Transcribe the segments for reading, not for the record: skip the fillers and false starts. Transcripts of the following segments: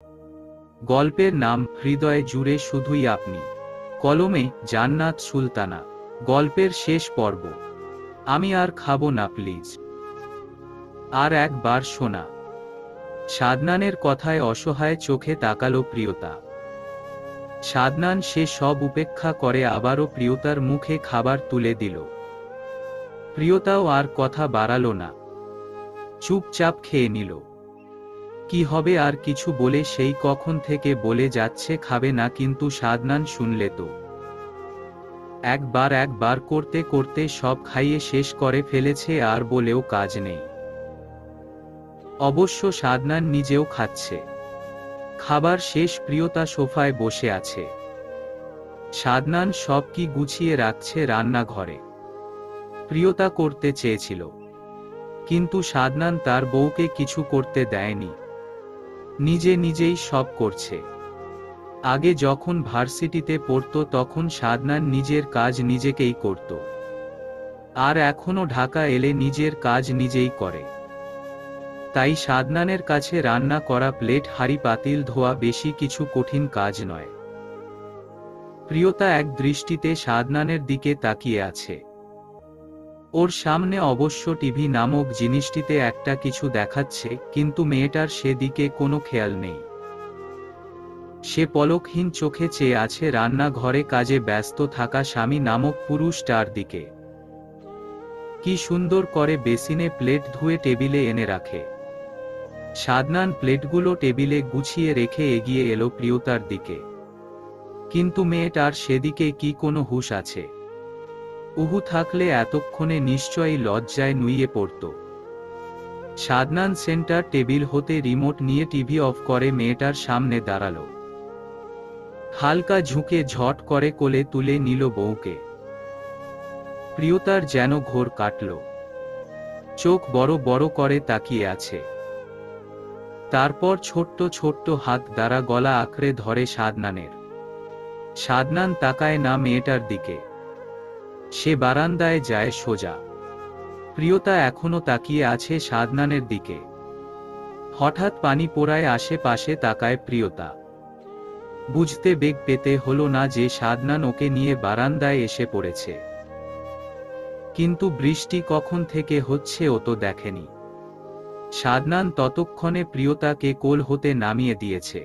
গল্পের নাম হৃদয়ে জুড়ে শুধুই আপনি। কলমে জান্নাত সুলতানা। গল্পের শেষ পর্ব। আমি আর খাবো না প্লিজ। আর একবার শোনা। সাদনানের কথায় অসহায় চোখে তাকালো প্রিয়তা। সাদনান সে সব উপেক্ষা করে আবারও প্রিয়তার মুখে খাবার তুলে দিল। প্রিয়তাও আর কথা বাড়ালো না, চুপচাপ খেয়ে নিল। কি হবে আর কিছু বলে সেই কখন থেকে বলে যাচ্ছে খাবে না, কিন্তু সাদনান শুনলে তো। একবার করতে করতে সব খাইয়ে শেষ করে ফেলেছে, আর বলেও কাজ নেই। অবশ্য সাদনান নিজেও খাচ্ছে। খাবার শেষ, প্রিয়তা সোফায় বসে আছে। সাদনান সব কি গুছিয়ে রাখছে রান্নাঘরে। প্রিয়তা করতে চেয়েছিল, কিন্তু সাদনান তার বউকে কিছু করতে দেয়নি। নিজেই সব করছে। আগে যখন ভার্সিটিতে পড়তো তখন সাদনান নিজের কাজ নিজেকেই করত, আর এখনো ঢাকা এলে নিজের কাজ নিজেই করে। তাই সাদনানের কাছে রান্না করা, প্লেট হাঁড়ি পাতিল ধোয়া বেশি কিছু কঠিন কাজ নয়। প্রিয়তা এক দৃষ্টিতে সাদনানের দিকে তাকিয়ে আছে। ওর সামনে অবশ্য টিভি নামক জিনিসটিতে একটা কিছু দেখাচ্ছে, কিন্তু মেয়েটার সেদিকে কোনো খেয়াল নেই। সে পলকহীন চোখে চেয়ে আছে রান্নাঘরে কাজে ব্যস্ত থাকা স্বামী নামক পুরুষটার দিকে। কি সুন্দর করে বেসিনে প্লেট ধুয়ে টেবিলে এনে রাখে। সাদনান প্লেটগুলো টেবিলে গুছিয়ে রেখে এগিয়ে এলো প্রিয়তার দিকে, কিন্তু মেয়েটার সেদিকে কি কোনো হুঁশ আছে? উহু থাকলে এতক্ষণে নিশ্চয়ই লজ্জায় নুইয়ে পড়ত। সাদনান সেন্টার টেবিল হতে রিমোট নিয়ে টিভি অফ করে মেয়েটার সামনে দাঁড়ালো। হালকা ঝুঁকে ঝট করে কোলে তুলে নিল বউকে। প্রিয়তার যেন ঘোর কাটল। চোখ বড় বড় করে তাকিয়ে আছে। তারপর ছোট্ট ছোট্ট হাত দ্বারা গলা আঁকড়ে ধরে সাদনানের। সাদনান তাকায় না মেয়েটার দিকে। সে বারান্দায় যায় সোজা। প্রিয়তা এখনো তাকিয়ে আছে সাদনানের দিকে। হঠাৎ পানি পোড়ায় আশেপাশে তাকায় প্রিয়তা। বুঝতে বেগ পেতে হলো না যে সাদনান ওকে নিয়ে বারান্দায় এসে পড়েছে। কিন্তু বৃষ্টি কখন থেকে হচ্ছে ও তো দেখেনি। সাদনান ততক্ষণে প্রিয়তাকে কোল হতে নামিয়ে দিয়েছে।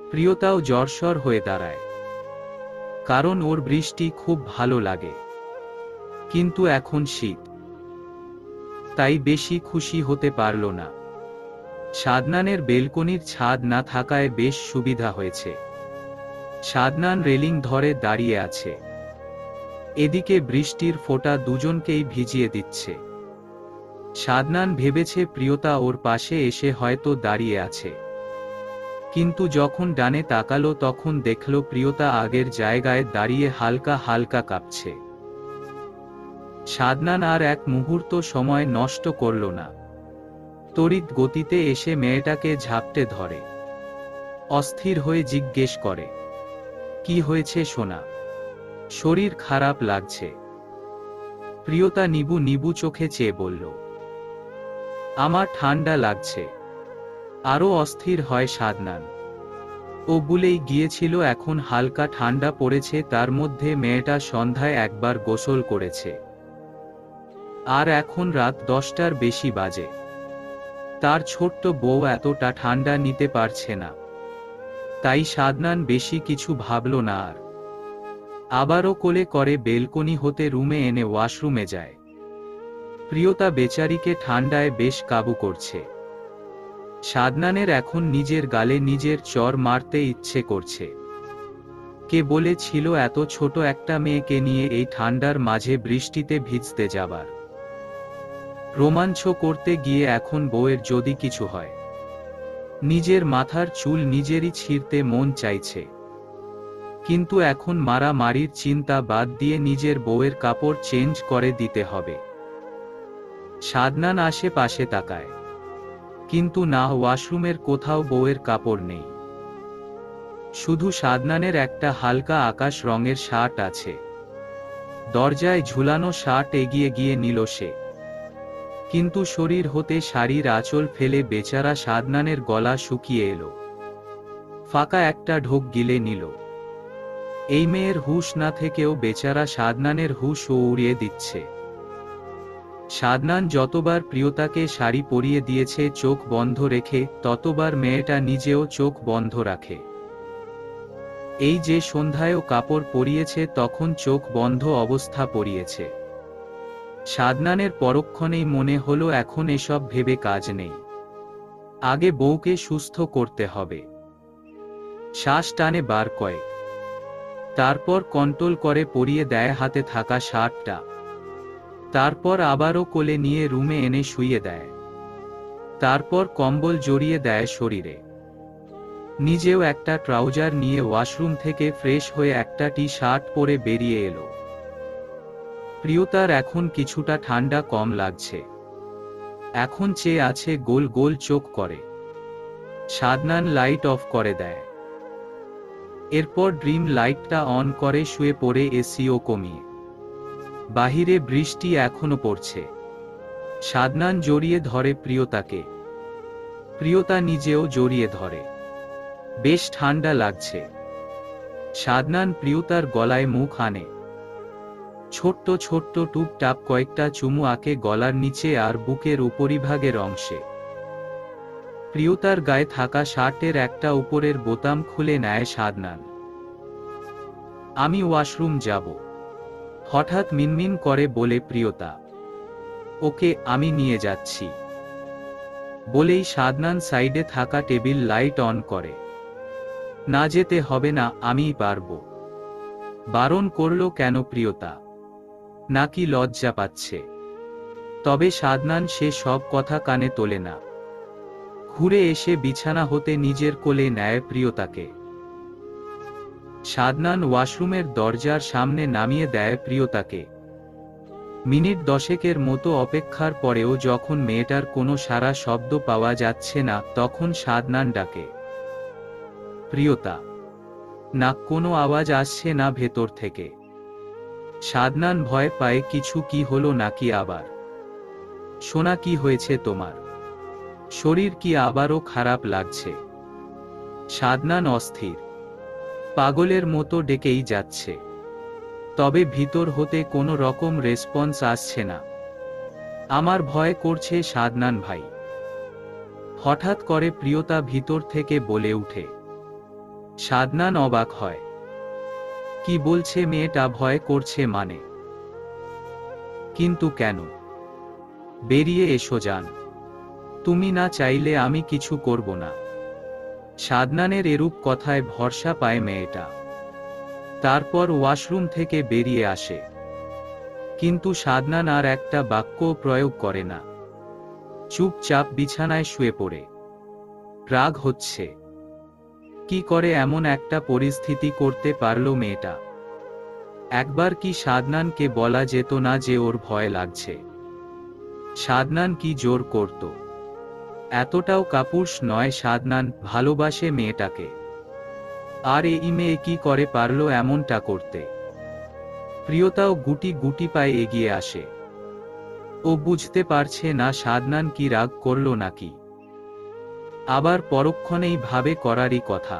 প্রিয়তাও জ্বরসর হয়ে দাঁড়ায়, কারণ ওর বৃষ্টি খুব ভালো লাগে। কিন্তু এখন শীত, তাই বেশি খুশি হতে পারল না। সাদনানের বেলকনির ছাদ না থাকায় বেশ সুবিধা হয়েছে। সাদনান রেলিং ধরে দাঁড়িয়ে আছে। এদিকে বৃষ্টির ফোঁটা দুজনকেই ভিজিয়ে দিচ্ছে। সাদনান ভেবেছে প্রিয়তা ওর পাশে এসে হয়তো দাঁড়িয়ে আছে, কিন্তু যখন ডানে তাকালো তখন দেখল প্রিয়তা আগের জায়গায় দাঁড়িয়ে হালকা হালকা কাঁপছে। সাদনান আর এক মুহূর্ত সময় নষ্ট করল না। তড়িৎ গতিতে এসে মেয়েটাকে ঝাপটে ধরে। অস্থির হয়ে জিজ্ঞেস করে, কি হয়েছে সোনা? শরীর খারাপ লাগছে? প্রিয়তা নিবু নিবু চোখে চেয়ে বলল, আমার ঠান্ডা লাগছে। আরও অস্থির হয় সাদনান। ও ভুলেই গিয়েছিল এখন হালকা ঠান্ডা পড়েছে, তার মধ্যে মেয়েটা সন্ধ্যায় একবার গোসল করেছে। আর এখন রাত 10টার বেশি বাজে। তার ছোট্ট বউ এতটা ঠান্ডা নিতে পারছে না। তাই সাদনান বেশি কিছু ভাবল না আর। আবারও কোলে করে বেলকনি হতে রুমে এনে ওয়াশরুমে যায়। প্রিয়তা বেচারিকে ঠান্ডায় বেশ কাবু করছে। সাদনানের এখন নিজের গালে নিজের চড় মারতে ইচ্ছে করছে। কে বলেছিল এত ছোট একটা মেয়েকে নিয়ে এই ঠান্ডার মাঝে বৃষ্টিতে ভিজতে যাবার? রোমাঞ্চ করতে গিয়ে এখন বউয়ের যদি কিছু হয়। নিজের মাথার চুল নিজেরই ছিঁড়তে মন চাইছে, কিন্তু এখন মারামারির চিন্তা বাদ দিয়ে নিজের বউয়ের কাপড় চেঞ্জ করে দিতে হবে। সাদনান আশেপাশে তাকায়, কিন্তু না, ওয়াশরুমের কোথাও বউয়ের কাপড় নেই। শুধু সাদনানের একটা হালকা আকাশ রঙের শার্ট আছে। দরজায় ঝুলানো শার্ট এগিয়ে গিয়ে নিল সে, কিন্তু শরীর হতে শাড়ির আঁচল ফেলে বেচারা সাদনানের গলা শুকিয়ে এলো। ফাঁকা একটা ঢোক গিলে নিল। এই মেয়ের হুঁশ না থেকেও বেচারা সাদনানের হুঁশ ও উড়িয়ে দিচ্ছে। সাদনান যতবার প্রিয়তাকে শাড়ি পরিয়ে দিয়েছে চোখ বন্ধ রেখে, ততবার মেয়েটা নিজেও চোখ বন্ধ রাখে। এই যে সন্ধ্যায়ও কাপড় পরিয়েছে তখন চোখ বন্ধ অবস্থা পরিয়েছে। সাদনানের পরক্ষণেই মনে হলো এখন এসব ভেবে কাজ নেই, আগে বউকে সুস্থ করতে হবে। শ্বাস টানে বার কয়েক, তারপর কন্ট্রোল করে পরিয়ে দেয় হাতে থাকা শার্টটা। তারপর আবারও কোলে নিয়ে রুমে এনে শুইয়ে দেয়। তারপর কম্বল জড়িয়ে দেয় শরীরে। নিজেও একটা ট্রাউজার নিয়ে ওয়াশরুম থেকে ফ্রেশ হয়ে একটা টি শার্ট পরে বেরিয়ে এলো। প্রিয়তার এখন কিছুটা ঠান্ডা কম লাগছে। এখন চেয়ে আছে গোল গোল চোখ করে। সাদনান লাইট অফ করে দেয়। এরপর ড্রিম লাইটটা অন করে শুয়ে পড়ে এসিও কমিয়ে। বাহিরে বৃষ্টি এখনো পড়ছে। সাদনান জড়িয়ে ধরে প্রিয়তাকে। প্রিয়তা নিজেও জড়িয়ে ধরে। বেশ ঠান্ডা লাগছে। সাদনান প্রিয়তার গলায় মুখ আনে। ছোট্ট ছোট্ট টুপটাপ কয়েকটা চুমু আঁকে গলার নিচে আর বুকের উপরিভাগের অংশে। প্রিয়তার গায়ে থাকা শার্টের একটা উপরের বোতাম খুলে নেয় সাদনান। আমি ওয়াশরুম যাব, হঠাৎ মিনমিন করে বলে প্রিয়তা। ওকে, আমি নিয়ে যাচ্ছি। বলেই সাদনান সাইডে থাকা টেবিল লাইট অন করে। না যেতে হবে না, আমিই পারবো। বারণ করলো কেন প্রিয়তা? নাকি লজ্জা পাচ্ছে? তবে সাদনান সে সব কথা কানে তোলে না। ঘুরে এসে বিছানা হতে নিজের কোলে নেয় প্রিয়তাকে। সাদনান ওয়াশরুমের দরজার সামনে নামিয়ে দেয় প্রিয়তাকে। মিনিট 10 মতো অপেক্ষার পরেও যখন মেয়েটার কোনো সারা শব্দ পাওয়া যাচ্ছে না, তখন সাদনান ডাকে, প্রিয়তা। না, কোনো আওয়াজ আসছে না ভেতর থেকে। সাদনান ভয় পায় কিছু কি হলো নাকি আবার। সোনা, কি হয়েছে তোমার? শরীর কি আবারও খারাপ লাগছে? সাদনান অস্থির, পাগলের মতো ডেকেই যাচ্ছে। তবে ভিতর হতে কোনো রকম রেসপন্স আসছে না। আমার ভয় করছে সাদনান ভাই। হঠাৎ করে প্রিয়তা ভিতর থেকে বলে উঠে। সাদনান অবাক হয়। কি বলছে মেয়েটা? ভয় করছে মানে? কিন্তু কেন? বেরিয়ে এসো যান। তুমি না চাইলে আমি কিছু করব না। সাদনানের এরূপ কথায় ভরসা পায় মেয়েটা। তারপর ওয়াশরুম থেকে বেরিয়ে আসে। কিন্তু সাদনান আর একটা বাক্য প্রয়োগ করে না। চুপচাপ বিছানায় শুয়ে পড়ে। রাগ হচ্ছে। কি করে এমন একটা পরিস্থিতি করতে পারলো মেয়েটা? একবার কি সাদনানকে বলা যেত না যে ওর ভয় লাগছে? সাদনান কি জোর করত? এতটাও কাপুরুষ নয় সাদনান, ভালোবাসে মেয়েটাকে। আর এই মেয়ে কি করে পারলো এমনটা করতে? প্রিয়তাও গুটি গুটি পায়ে এগিয়ে আসে। ও বুঝতে পারছে না সাদনান কি রাগ করলো নাকি। আবার পরক্ষণেই ভাবে করারই কথা।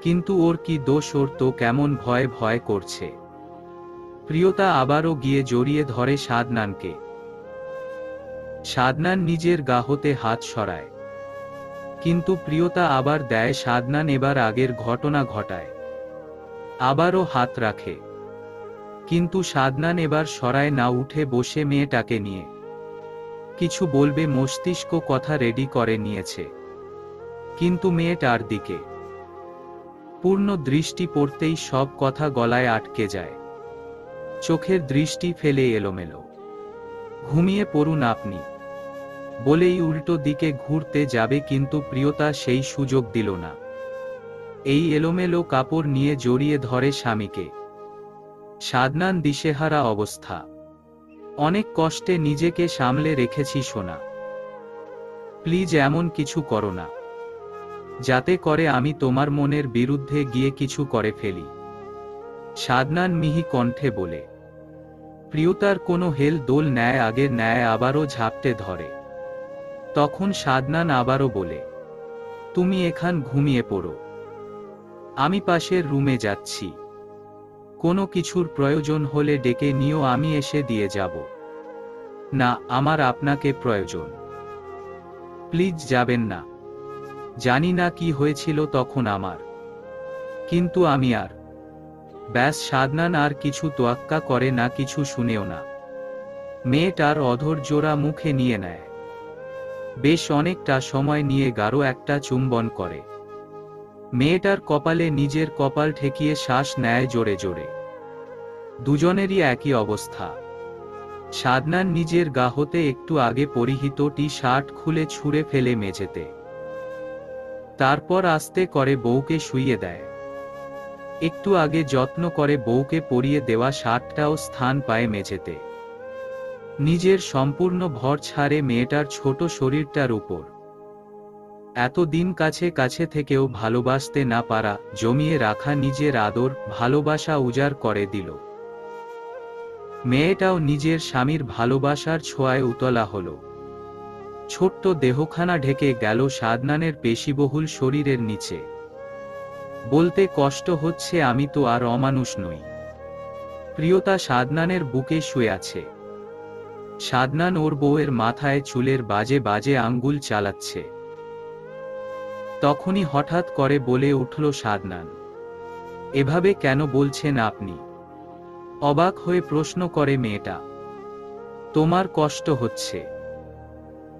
কিন্তু ওর কি দোষ? ওর তো কেমন ভয় ভয় করছে। প্রিয়তা আবারও গিয়ে জড়িয়ে ধরে সাদনানকে। সাদনান নিজের গা হতে হাত সরায়। কিন্তু প্রিয়তা আবার দেয়। সাদনান এবার আগের ঘটনা ঘটায়। আবারও হাত রাখে। কিন্তু সাদনান এবার সরায় না, উঠে বসে মেয়েটাকে নিয়ে কিছু বলবে মস্তিষ্ক কথা রেডি করে নিয়েছে। কিন্তু মেয়েটার দিকে পূর্ণ দৃষ্টি পড়তেই সব কথা গলায় আটকে যায়। চোখের দৃষ্টি ফেলে এলোমেলো। ঘুমিয়ে পড়ুন আপনি, বলেই উল্টো দিকে ঘুরতে যাবে, কিন্তু প্রিয়তা সেই সুযোগ দিল না। এই এলোমেলো কাপড় নিয়ে জড়িয়ে ধরে স্বামীকে। সাদনান দিশেহারা অবস্থা। অনেক কষ্টে নিজেকে সামলে রেখেছি সোনা। প্লিজ এমন কিছু করো না, যাতে করে আমি তোমার মনের বিরুদ্ধে গিয়ে কিছু করে ফেলি। সাদনান মিহি কণ্ঠে বলে। প্রিয়তার কোনো হেল দোল ন্যায় আগের ন্যায় আবারও ঝাপটে ধরে। তখন সাদনান আবারও বলে, তুমি এখান ঘুমিয়ে পড়ো। আমি পাশের রুমে যাচ্ছি, কোনো কিছুর প্রয়োজন হলে ডেকে নিও, আমি এসে দিয়ে যাব। না, আমার আপনাকে প্রয়োজন, প্লিজ যাবেন না। জানি না কি হয়েছিল তখন আমার, কিন্তু আমি আর। ব্যাস, সাদনান আর কিছু তোয়াক্কা করে না, কিছু শুনেও না। মেয়েটার অধর জোড়া মুখে নিয়ে নেয়, বেশ অনেকটা সময় নিয়ে গাঢ় একটা চুম্বন করে। মেয়েটার কপালে নিজের কপাল ঠেকিয়ে শ্বাস নেয় জোরে জোরে। দুজনেরই একই অবস্থা। সাদনান নিজের গা হতে একটু আগে পরিহিত টি শার্ট খুলে ছুঁড়ে ফেলে মেঝেতে, তারপর আস্তে করে বউকে শুইয়ে দেয়। একটু আগে যত্ন করে বউকে পরিয়ে দেওয়া শার্টটাও স্থান পায় মেঝেতে। নিজের সম্পূর্ণ ভর ছাড়ে মেয়েটার ছোট শরীরটার উপর। এতদিন কাছে কাছে থেকেও ভালোবাসতে না পারা, জমিয়ে রাখা নিজের আদর ভালোবাসা উজাড় করে দিল। মেয়েটাও নিজের স্বামীর ভালোবাসার ছোঁয়ায় উতলা হল। ছোট্ট দেহখানা ঢেকে গেল সাদনানের পেশিবহুল শরীরের নিচে। বলতে কষ্ট হচ্ছে, আমি তো আর অমানুষ নই। প্রিয়তা সাদনানের বুকে শুয়ে আছে। সাদনান ওর বউয়ের মাথায় চুলের বাজে বাজে আঙ্গুল চালাচ্ছে। তখনই হঠাৎ করে বলে উঠল সাদনান, এভাবে কেন বলছেন আপনি? অবাক হয়ে প্রশ্ন করে মেয়েটা। তোমার কষ্ট হচ্ছে?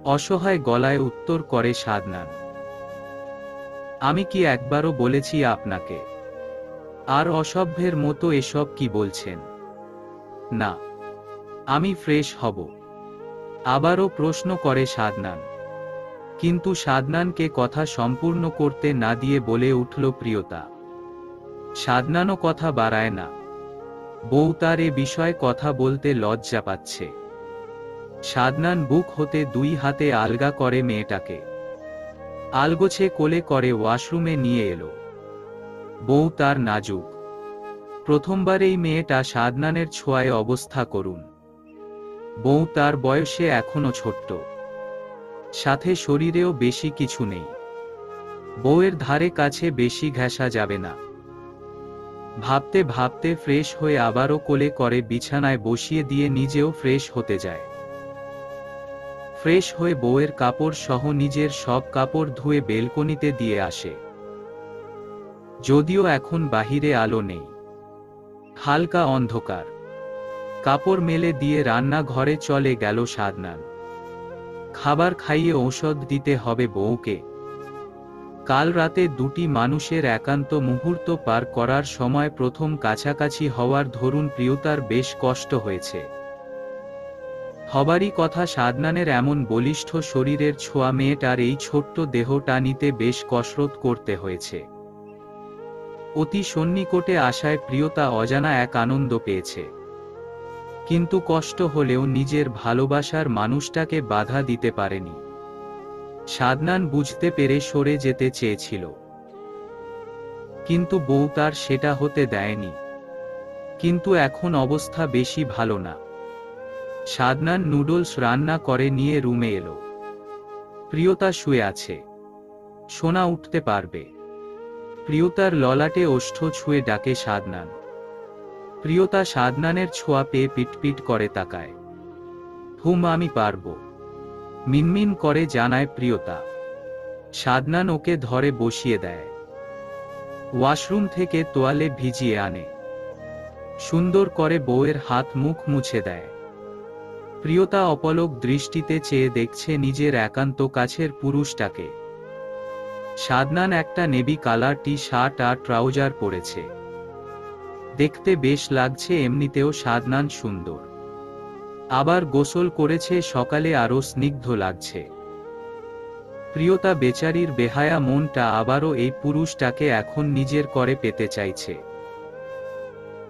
অসহায় গলায় উত্তর করে সাদনান। আমি কি একবারও বলেছি আপনাকে? আর অসভ্যের মতো এসব কি বলছেন? না, আমি ফ্রেশ হব। আবারও প্রশ্ন করে সাদনান। কিন্তু সাদনানকে কথা সম্পূর্ণ করতে না দিয়ে বলে উঠল প্রিয়তা। সাদনানও কথা বাড়ায় না। বউ তার এ বিষয়ে কথা বলতে লজ্জা পাচ্ছে। সাদনান বুক হতে দুই হাতে আলগা করে মেয়েটাকে, আলগোছে কোলে করে ওয়াশরুমে নিয়ে এলো। বউ তার নাজুক। প্রথমবার এই মেয়েটা সাদনানের ছোঁয়ায় অবস্থা করুন। বউ তার বয়সে এখনো ছোট্ট, সাথে শরীরেও বেশি কিছু নেই। বউয়ের ধারে কাছে বেশি ঘেঁষা যাবে না। ভাবতে ভাবতে ফ্রেশ হয়ে আবারও কোলে করে বিছানায় বসিয়ে দিয়ে নিজেও ফ্রেশ হতে যায়। ফ্রেশ হয়ে বউয়ের কাপড় সহ নিজের সব কাপড় ধুয়ে বেলকনিতে দিয়ে আসে। যদিও এখন বাহিরে আলো নেই, হালকা অন্ধকার। কাপড় মেলে দিয়ে রান্নাঘরে চলে গেল সাদনান। খাবার খাইয়ে ঔষধ দিতে হবে বউকে। কাল রাতে দুটি মানুষের একান্ত মুহূর্ত পার করার সময় প্রথম কাছাকাছি হওয়ার দরুন প্রিয়তার বেশ কষ্ট হয়েছে। হবারই কথা সাদনানের এমন বলিষ্ঠ শরীরের ছোঁয়া মেয়েটার এই ছোট্ট দেহটা নিতে বেশ কসরত করতে হয়েছে। অতি সন্নিকটে আসায় প্রিয়তা অজানা এক আনন্দ পেয়েছে। কিন্তু কষ্ট হলেও নিজের ভালোবাসার মানুষটাকে বাধা দিতে পারেনি। সাদনান বুঝতে পেরে সরে যেতে চেয়েছিল, কিন্তু বউ তার সেটা হতে দেয়নি। কিন্তু এখন অবস্থা বেশি ভালো না। সাদনান নুডলস রান্না করে নিয়ে রুমে এলো। প্রিয়তা শুয়ে আছে, সোনা উঠতে পারবে। প্রিয়তার ললাটে ওষ্ঠ ছুঁয়ে ডাকে সাদনান। প্রিয়তা সাদনানের ছোঁয়া পেয়ে পিটপিট করে তাকায়। হুম, আমি পারবো, মিনমিন করে জানায় প্রিয়তা। সাদনান ওকে ধরে বসিয়ে দেয়। ওয়াশরুম থেকে তোয়ালে ভিজিয়ে আনে। সুন্দর করে বউয়ের হাত মুখ মুছে দেয়। প্রিয়তা অপলক দৃষ্টিতে চেয়ে দেখছে নিজের একান্ত কাছের পুরুষটাকে। সাদনান একটা নেভি কালার টি শার্ট আর ট্রাউজার পরেছে। দেখতে বেশ লাগছে, এমনিতেও সাদনান সুন্দর। আবার গোসল করেছে সকালে, আরও স্নিগ্ধ লাগছে। প্রিয়তা বেচারির বেহায়া মনটা আবারও এই পুরুষটাকে এখন নিজের করে পেতে চাইছে।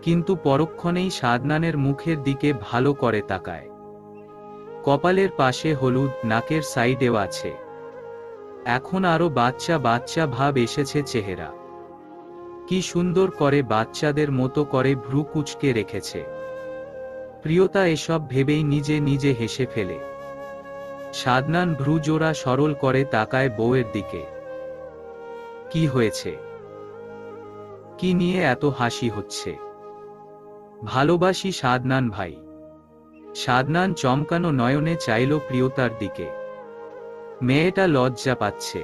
কিন্তু পরক্ষণেই সাদনানের মুখের দিকে ভালো করে তাকায়। কপালের পাশে হলুদ, নাকের সাইডেও আছে। এখন আরো বাচ্চা বাচ্চা ভাব এসেছে চেহারা। কি সুন্দর করে বাচ্চাদের মতো করে ভ্রু কুঁচকে রেখেছে। প্রিয়তা এসব ভেবেই নিজে নিজে হেসে ফেলে। সাদনান ভ্রু জোড়া সরল করে তাকায় বউয়ের দিকে। কি হয়েছে? কি নিয়ে এত হাসি হচ্ছে? ভালোবাসি সাদনান ভাই। সাদনান চমকানো নয়নে চাইল প্রিয়তার দিকে। মেয়েটা লজ্জা পাচ্ছে।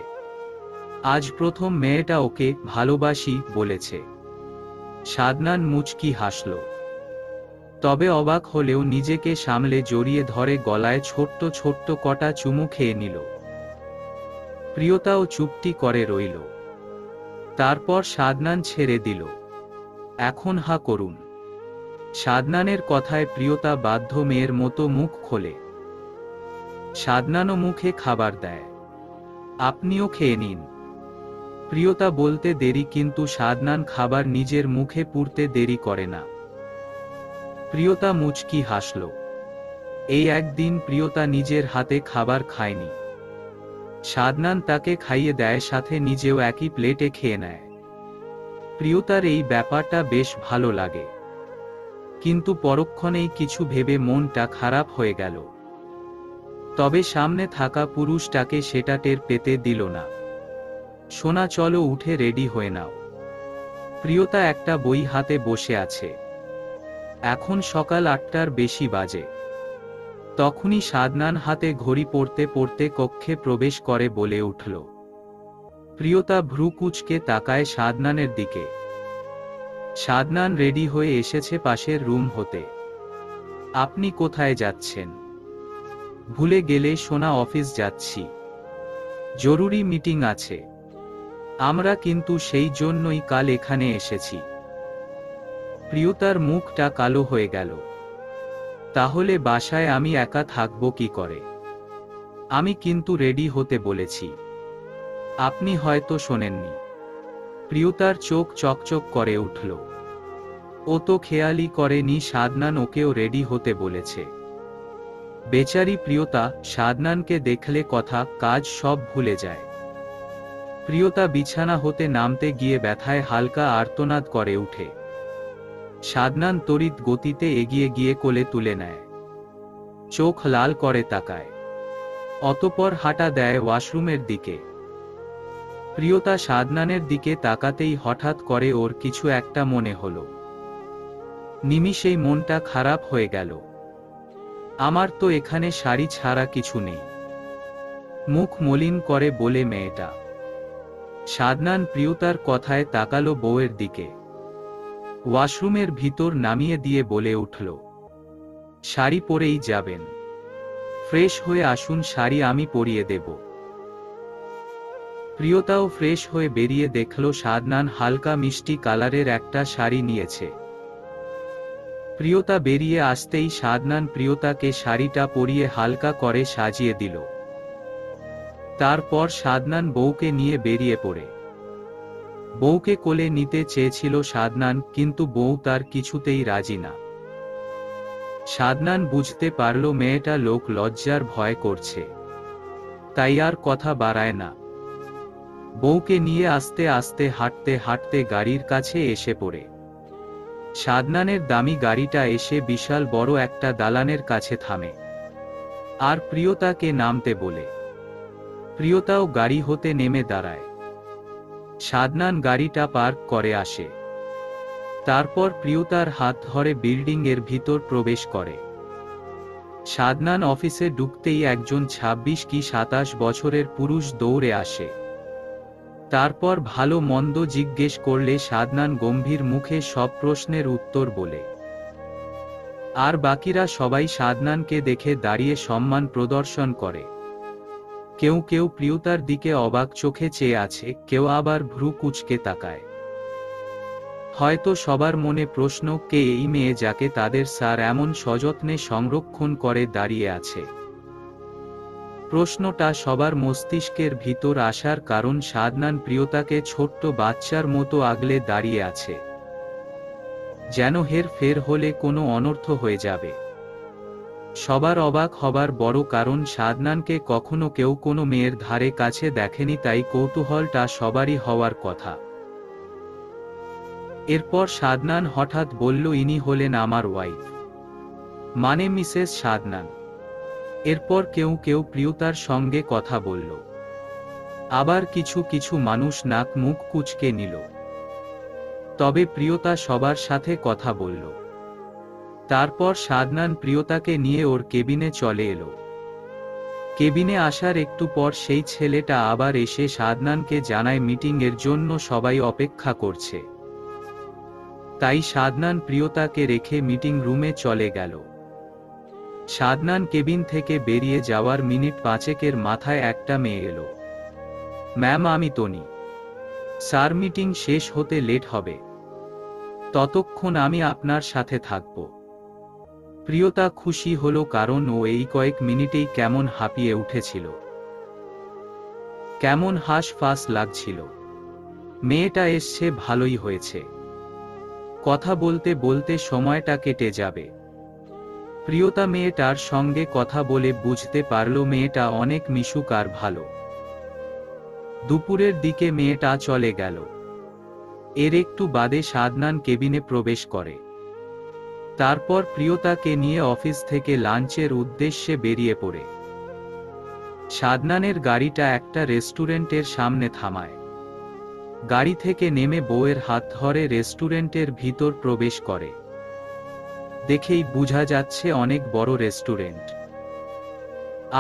আজ প্রথম মেয়েটা ওকে ভালোবাসি বলেছে। সাদনান মুচকি হাসল, তবে অবাক হলেও নিজেকে সামলে জড়িয়ে ধরে গলায় ছোট্ট ছোট্ট কটা চুমু খেয়ে নিল। প্রিয়তাও চুপটি করে রইল। তারপর সাদনান ছেড়ে দিল। এখন হা করুন। সাদনানের কথায় প্রিয়তা বাধ্য মেয়ের মতো মুখ খোলে। সাদনানও মুখে খাবার দেয়। আপনিও খেয়ে নিন। প্রিয়তা বলতে দেরি, কিন্তু সাদনান খাবার নিজের মুখে পুরতে দেরি করে না। প্রিয়তা মুচকি হাসল। এই একদিন প্রিয়তা নিজের হাতে খাবার খায়নি। সাদনান তাকে খাইয়ে দেয়, সাথে নিজেও একই প্লেটে খেয়ে নেয়। প্রিয়তার এই ব্যাপারটা বেশ ভালো লাগে, কিন্তু পরক্ষণেই কিছু ভেবে মনটা খারাপ হয়ে গেল। তবে সামনে থাকা পুরুষটাকে সেটা টের পেতে দিল না। সোনা, চলো উঠে রেডি হয়ে নাও। প্রিয়তা একটা বই হাতে বসে আছে। এখন সকাল 8টার বেশি বাজে। তখনই সাদনান হাতে ঘড়ি পড়তে পড়তে কক্ষে প্রবেশ করে বলে উঠল। প্রিয়তা ভ্রু কুঁচকে তাকায় সাদনানের দিকে। সাদনান রেডি হয়ে এসেছে পাশের রুম হতে। আপনি কোথায় যাচ্ছেন? ভুলে গেলে সোনা, অফিস যাচ্ছি। জরুরি মিটিং আছে। আমরা কিন্তু সেই জন্যই কাল এখানে এসেছি। প্রিয়তার মুখটা কালো হয়ে গেল। তাহলে বাসায় আমি একা থাকবো কি করে? আমি কিন্তু রেডি হতে বলেছি। আপনি হয়তো শোনেননি। প্রিয়তার চোখ চকচক করে উঠল। ও তো খেয়ালই করেনি সাদনান ওকেও রেডি হতে বলেছে। বেচারি প্রিয়তা সাদনানকে দেখলে কথা কাজ সব ভুলে যায়। প্রিয়তা বিছানা হতে নামতে গিয়ে ব্যথায় হালকা আর্তনাদ করে উঠে। সাদনান তড়িৎ গতিতে এগিয়ে গিয়ে কোলে তুলে নেয়। চোখ লাল করে তাকায়। অতঃপর হাঁটা দেয় ওয়াশরুমের দিকে। প্রিয়তা সাদনানের দিকে তাকাতেই হঠাৎ করে ওর কিছু একটা মনে হলো। নিমিষেই মনটা খারাপ হয়ে গেল। আমার তো এখানে শাড়ি ছাড়া কিছু নেই, মুখ মলিন করে বলে মেয়েটা। সাদনান প্রিয়তার কথায় তাকালো বউয়ের দিকে। ওয়াশরুমের ভিতর নামিয়ে দিয়ে বলে উঠল, শাড়ি পরেই যাবেন? ফ্রেশ হয়ে আসুন, শাড়ি আমি পরিয়ে দেব। প্রিয়তাও ফ্রেশ হয়ে বেরিয়ে দেখল সাদনান হালকা মিষ্টি কালারের একটা শাড়ি নিয়েছে। প্রিয়তা বেরিয়ে আসতেই সাদনান প্রিয়তাকে শাড়িটা পরিয়ে হালকা করে সাজিয়ে দিল। তারপর সাদনান বউকে নিয়ে বেরিয়ে পড়ে। বউকে কোলে নিতে চেয়েছিল সাদনান, কিন্তু বউ তার কিছুতেই রাজি না। সাদনান বুঝতে পারল মেয়েটা লোক লজ্জার ভয় করছে, তাই আর কথা বাড়ায় না। বউকে নিয়ে আস্তে আস্তে হাঁটতে হাঁটতে গাড়ির কাছে এসে পড়ে। সাদনানের দামি গাড়িটা এসে বিশাল বড় একটা দালানের কাছে থামে, আর প্রিয়তাকে নামতে বলে। প্রিয়তাও গাড়ি হতে নেমে দাঁড়ায়। সাদনান গাড়িটা পার্ক করে আসে। তারপর প্রিয়তার হাত ধরে বিল্ডিং এর ভিতর প্রবেশ করে। সাদনান অফিসে ঢুকতেই একজন 26 কি 27 বছরের পুরুষ দৌড়ে আসে। তারপর ভালো মন্দ জিজ্ঞেস করলে সাদনান গম্ভীর মুখে সব প্রশ্নের উত্তর বলে। আর বাকিরা সবাই সাদনানকে দেখে দাঁড়িয়ে সম্মান প্রদর্শন করে। কেউ কেউ প্রিয়তার দিকে অবাক চোখে চেয়ে আছে, কেউ আবার ভ্রু কুঁচকে তাকায়। হয়তো সবার মনে প্রশ্ন, কে এই মেয়ে যাকে তাদের স্যার এমন সযত্নে সংরক্ষণ করে দাঁড়িয়ে আছে? প্রশ্নটা সবার মস্তিষ্কের ভিতর আসার কারণ সাদনান প্রিয়তাকে ছোট্ট বাচ্চার মতো আগলে দাঁড়িয়ে আছে, যেন হের ফের হলে কোনো অনর্থ হয়ে যাবে। সবার অবাক হবার বড় কারণ সাদনানকে কখনো কেউ কোনো মেয়ের ধারে কাছে দেখেনি, তাই কৌতূহলটা সবারই হওয়ার কথা। এরপর সাদনান হঠাৎ বলল, ইনি হলেন আমার ওয়াইফ, মানে মিসেস সাদনান। এরপর কেউ কেউ প্রিয়তার সঙ্গে কথা বলল, আবার কিছু কিছু মানুষ নাক মুখ কুঁচকে নিল। তবে প্রিয়তা সবার সাথে কথা বলল। তারপর সাদনান প্রিয়তাকে নিয়ে ওর কেবিনে চলে এলো। কেবিনে আসার একটু পর সেই ছেলেটা আবার এসে সাদনানকে জানায় মিটিং এর জন্য সবাই অপেক্ষা করছে। তাই সাদনান প্রিয়তাকে রেখে মিটিং রুমে চলে গেল। সাদনান কেবিন থেকে বেরিয়ে যাওয়ার মিনিট 5 মাথায় একটা মেয়ে এলো। ম্যাম, আমি তনি। স্যার, মিটিং শেষ হতে লেট হবে, ততক্ষণ আমি আপনার সাথে থাকব। প্রিয়তা খুশি হলো, কারণ ও এই কয়েক মিনিটেই কেমন হাঁপিয়ে উঠেছিল, কেমন হাঁসফাঁস লাগছিল। মেয়েটা এসছে, ভালোই হয়েছে, কথা বলতে বলতে সময়টা কেটে যাবে। প্রিয়তা মেয়েটার সঙ্গে কথা বলে বুঝতে পারল মেয়েটা অনেক মিশুক আর ভালো। দুপুরের দিকে মেয়েটা চলে গেল। এর একটু বাদে সাদনান কেবিনে প্রবেশ করে। তারপর প্রিয়তাকে নিয়ে অফিস থেকে লাঞ্চের উদ্দেশ্যে বেরিয়ে পড়ে। সাদনানের গাড়িটা একটা রেস্টুরেন্টের সামনে থামায়। গাড়ি থেকে নেমে বউয়ের হাত ধরে রেস্টুরেন্টের ভিতর প্রবেশ করে। দেখেই বোঝা যাচ্ছে অনেক বড় রেস্টুরেন্ট,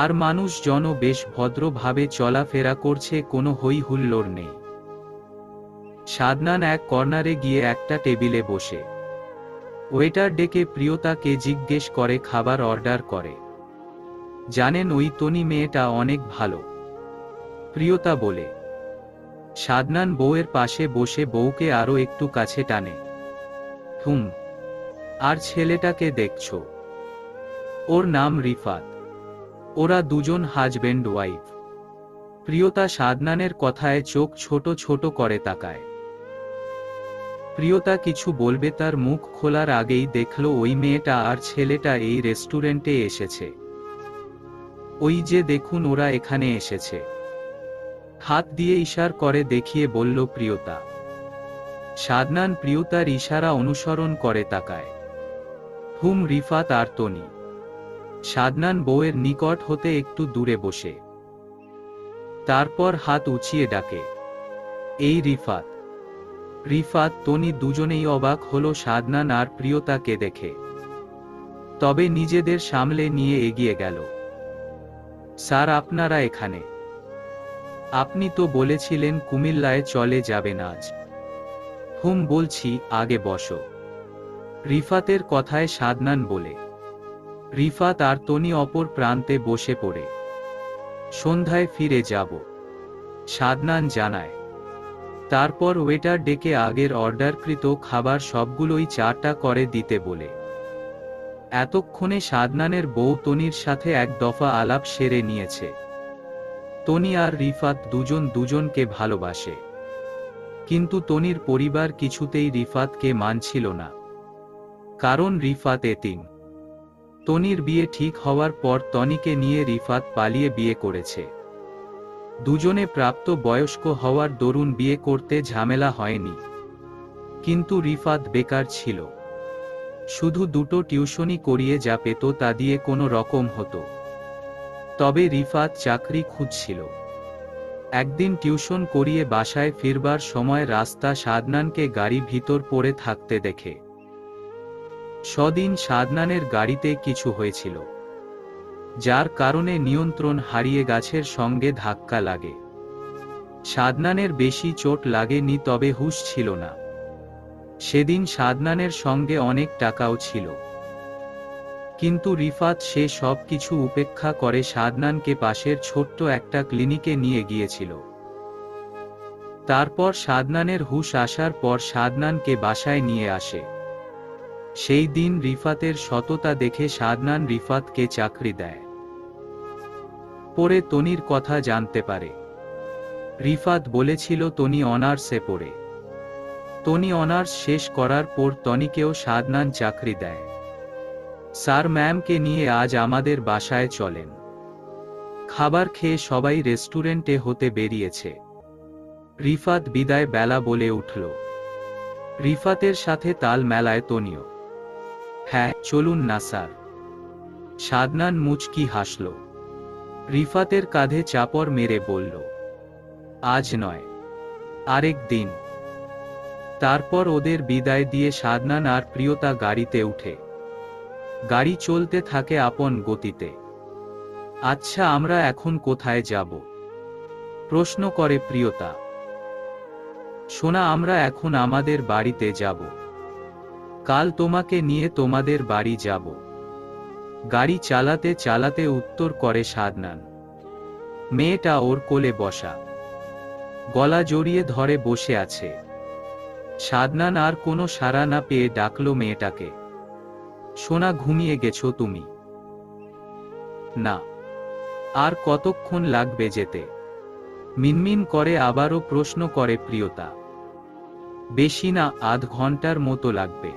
আর মানুষজনও বেশ ভদ্রভাবে চলাফেরা করছে, কোনো হই হুল্লোড় নেই। সাদনান এক কর্নারে গিয়ে একটা টেবিলে বসে ওয়েটার ডেকে প্রিয়তাকে জিজ্ঞেস করে খাবার অর্ডার করে। জানেন, ওই তনি মেয়েটা অনেক ভালো, প্রিয়তা বলে। সাদনান বউয়ের পাশে বসে বউকে আরো একটু কাছে টানে। আর ছেলেটাকে দেখছো? ওর নাম রিফাত। ওরা দুজন হাজবেন্ড ওয়াইফ। প্রিয়তা সাদনানের কথায় চোখ ছোট ছোট করে তাকায়। প্রিয়তা কিছু বলবে তার মুখ খোলার আগেই দেখল ওই মেয়েটা আর ছেলেটা এই রেস্টুরেন্টে এসেছে। ওই যে দেখুন, ওরা এখানে এসেছে। হাত দিয়ে ইশারা করে দেখিয়ে বলল প্রিয়তা। সাদনান প্রিয়তার ইশারা অনুসরণ করে তাকায়। রিফাত আর তনি। সাদনান বউয়ের নিকট হতে একটু দূরে বসে, তারপর হাত উঁচিয়ে ডাকে, এই রিফাত। রিফাত, তনি দুজনেই অবাক হলো সাদনান আর প্রিয়তাকে দেখে, তবে নিজেদের সামলে নিয়ে এগিয়ে গেল। স্যার, আপনারা এখানে? আপনি তো বলেছিলেন কুমিল্লায় চলে যাবেন আজ। বলছি, আগে বসো। রিফাতের কথায় সাদনান বলে। রিফাত আর তনি অপর প্রান্তে বসে পড়ে। সন্ধ্যায় ফিরে যাব, সাদনান জানায়। তারপর ওয়েটার ডেকে আগের অর্ডারকৃত খাবার সবগুলোই চাটা করে দিতে বলে। এতক্ষণে সাদনানের বউ তনির সাথে এক দফা আলাপ সেরে নিয়েছে। তনি আর রিফাত দুজন দুজনকে ভালোবাসে, কিন্তু তনির পরিবার কিছুতেই রিফাতকে মানছিল না, কারণ রিফাত এতিম। তনির বিয়ে ঠিক হওয়ার পর তনিকে নিয়ে রিফাত পালিয়ে বিয়ে করেছে। দুজনে প্রাপ্ত বয়স্ক হওয়ার দরুন বিয়ে করতে ঝামেলা হয়নি, কিন্তু রিফাত বেকার ছিল। শুধু দুটো টিউশনি করিয়ে যা পেত তা দিয়ে কোনো রকম হতো। তবে রিফাত চাকরি খুঁজছিল। একদিন টিউশন করিয়ে বাসায় ফিরবার সময় রাস্তা সাদনানকে গাড়ি ভিতর পড়ে থাকতে দেখে। সেদিন সাদনানের গাড়িতে কিছু হয়েছিল, যার কারণে নিয়ন্ত্রণ হারিয়ে গাছের সঙ্গে ধাক্কা লাগে। সাদনানের বেশি চোট লাগেনি, তবে হুঁশ ছিল না। সেদিন সাদনানের সঙ্গে অনেক টাকাও ছিল, কিন্তু রিফাত সে সব কিছু উপেক্ষা করে সাদনানকে পাশের ছোট্ট একটা ক্লিনিকে নিয়ে গিয়েছিল। তারপর সাদনানের হুঁশ আসার পর সাদনানকে বাসায় নিয়ে আসে। সেই দিন রিফাতের সততা দেখে সাদনান রিফাতকে চাকরি দেয়। পরে তনির কথা জানতে পারে। রিফাত বলেছিল তনি অনার্সে পড়ে। তনি অনার্স শেষ করার পর তনিকেও সাদনান চাকরি দেয়। স্যার ম্যামকে নিয়ে আজ আমাদের বাসায় চলেন। খাবার খেয়ে সবাই রেস্টুরেন্টে হতে বেরিয়েছে। রিফাত বিদায় বেলা বলে উঠল। রিফাতের সাথে তাল মেলায় তনিও। হ্যাঁ, চলুন না স্যার। সাদনান মুচকি হাসল। রিফাতের কাঁধে চাপড় মেরে বলল, আজ নয়, আরেক দিন। তারপর ওদের বিদায় দিয়ে সাদনান আর প্রিয়তা গাড়িতে উঠে। গাড়ি চলতে থাকে আপন গতিতে। আচ্ছা, আমরা এখন কোথায় যাব? প্রশ্ন করে প্রিয়তা। সোনা, আমরা এখন আমাদের বাড়িতে যাব। কাল তোমাকে নিয়ে তোমাদের বাড়ি যাব। গাড়ি চালাতে চালাতে উত্তর করে সাদনান। মেয়েটা ওর কোলে বসা, গলা জড়িয়ে ধরে বসে আছে। সাদনান আর কোনো সাড়া না পেয়ে ডাকলো মেয়েটাকে। সোনা, ঘুমিয়ে গেছো তুমি? না। আর কতক্ষণ লাগবে যেতে? মিনমিন করে আবারও প্রশ্ন করে প্রিয়তা। বেশি না, আধ ঘন্টার মতো লাগবে।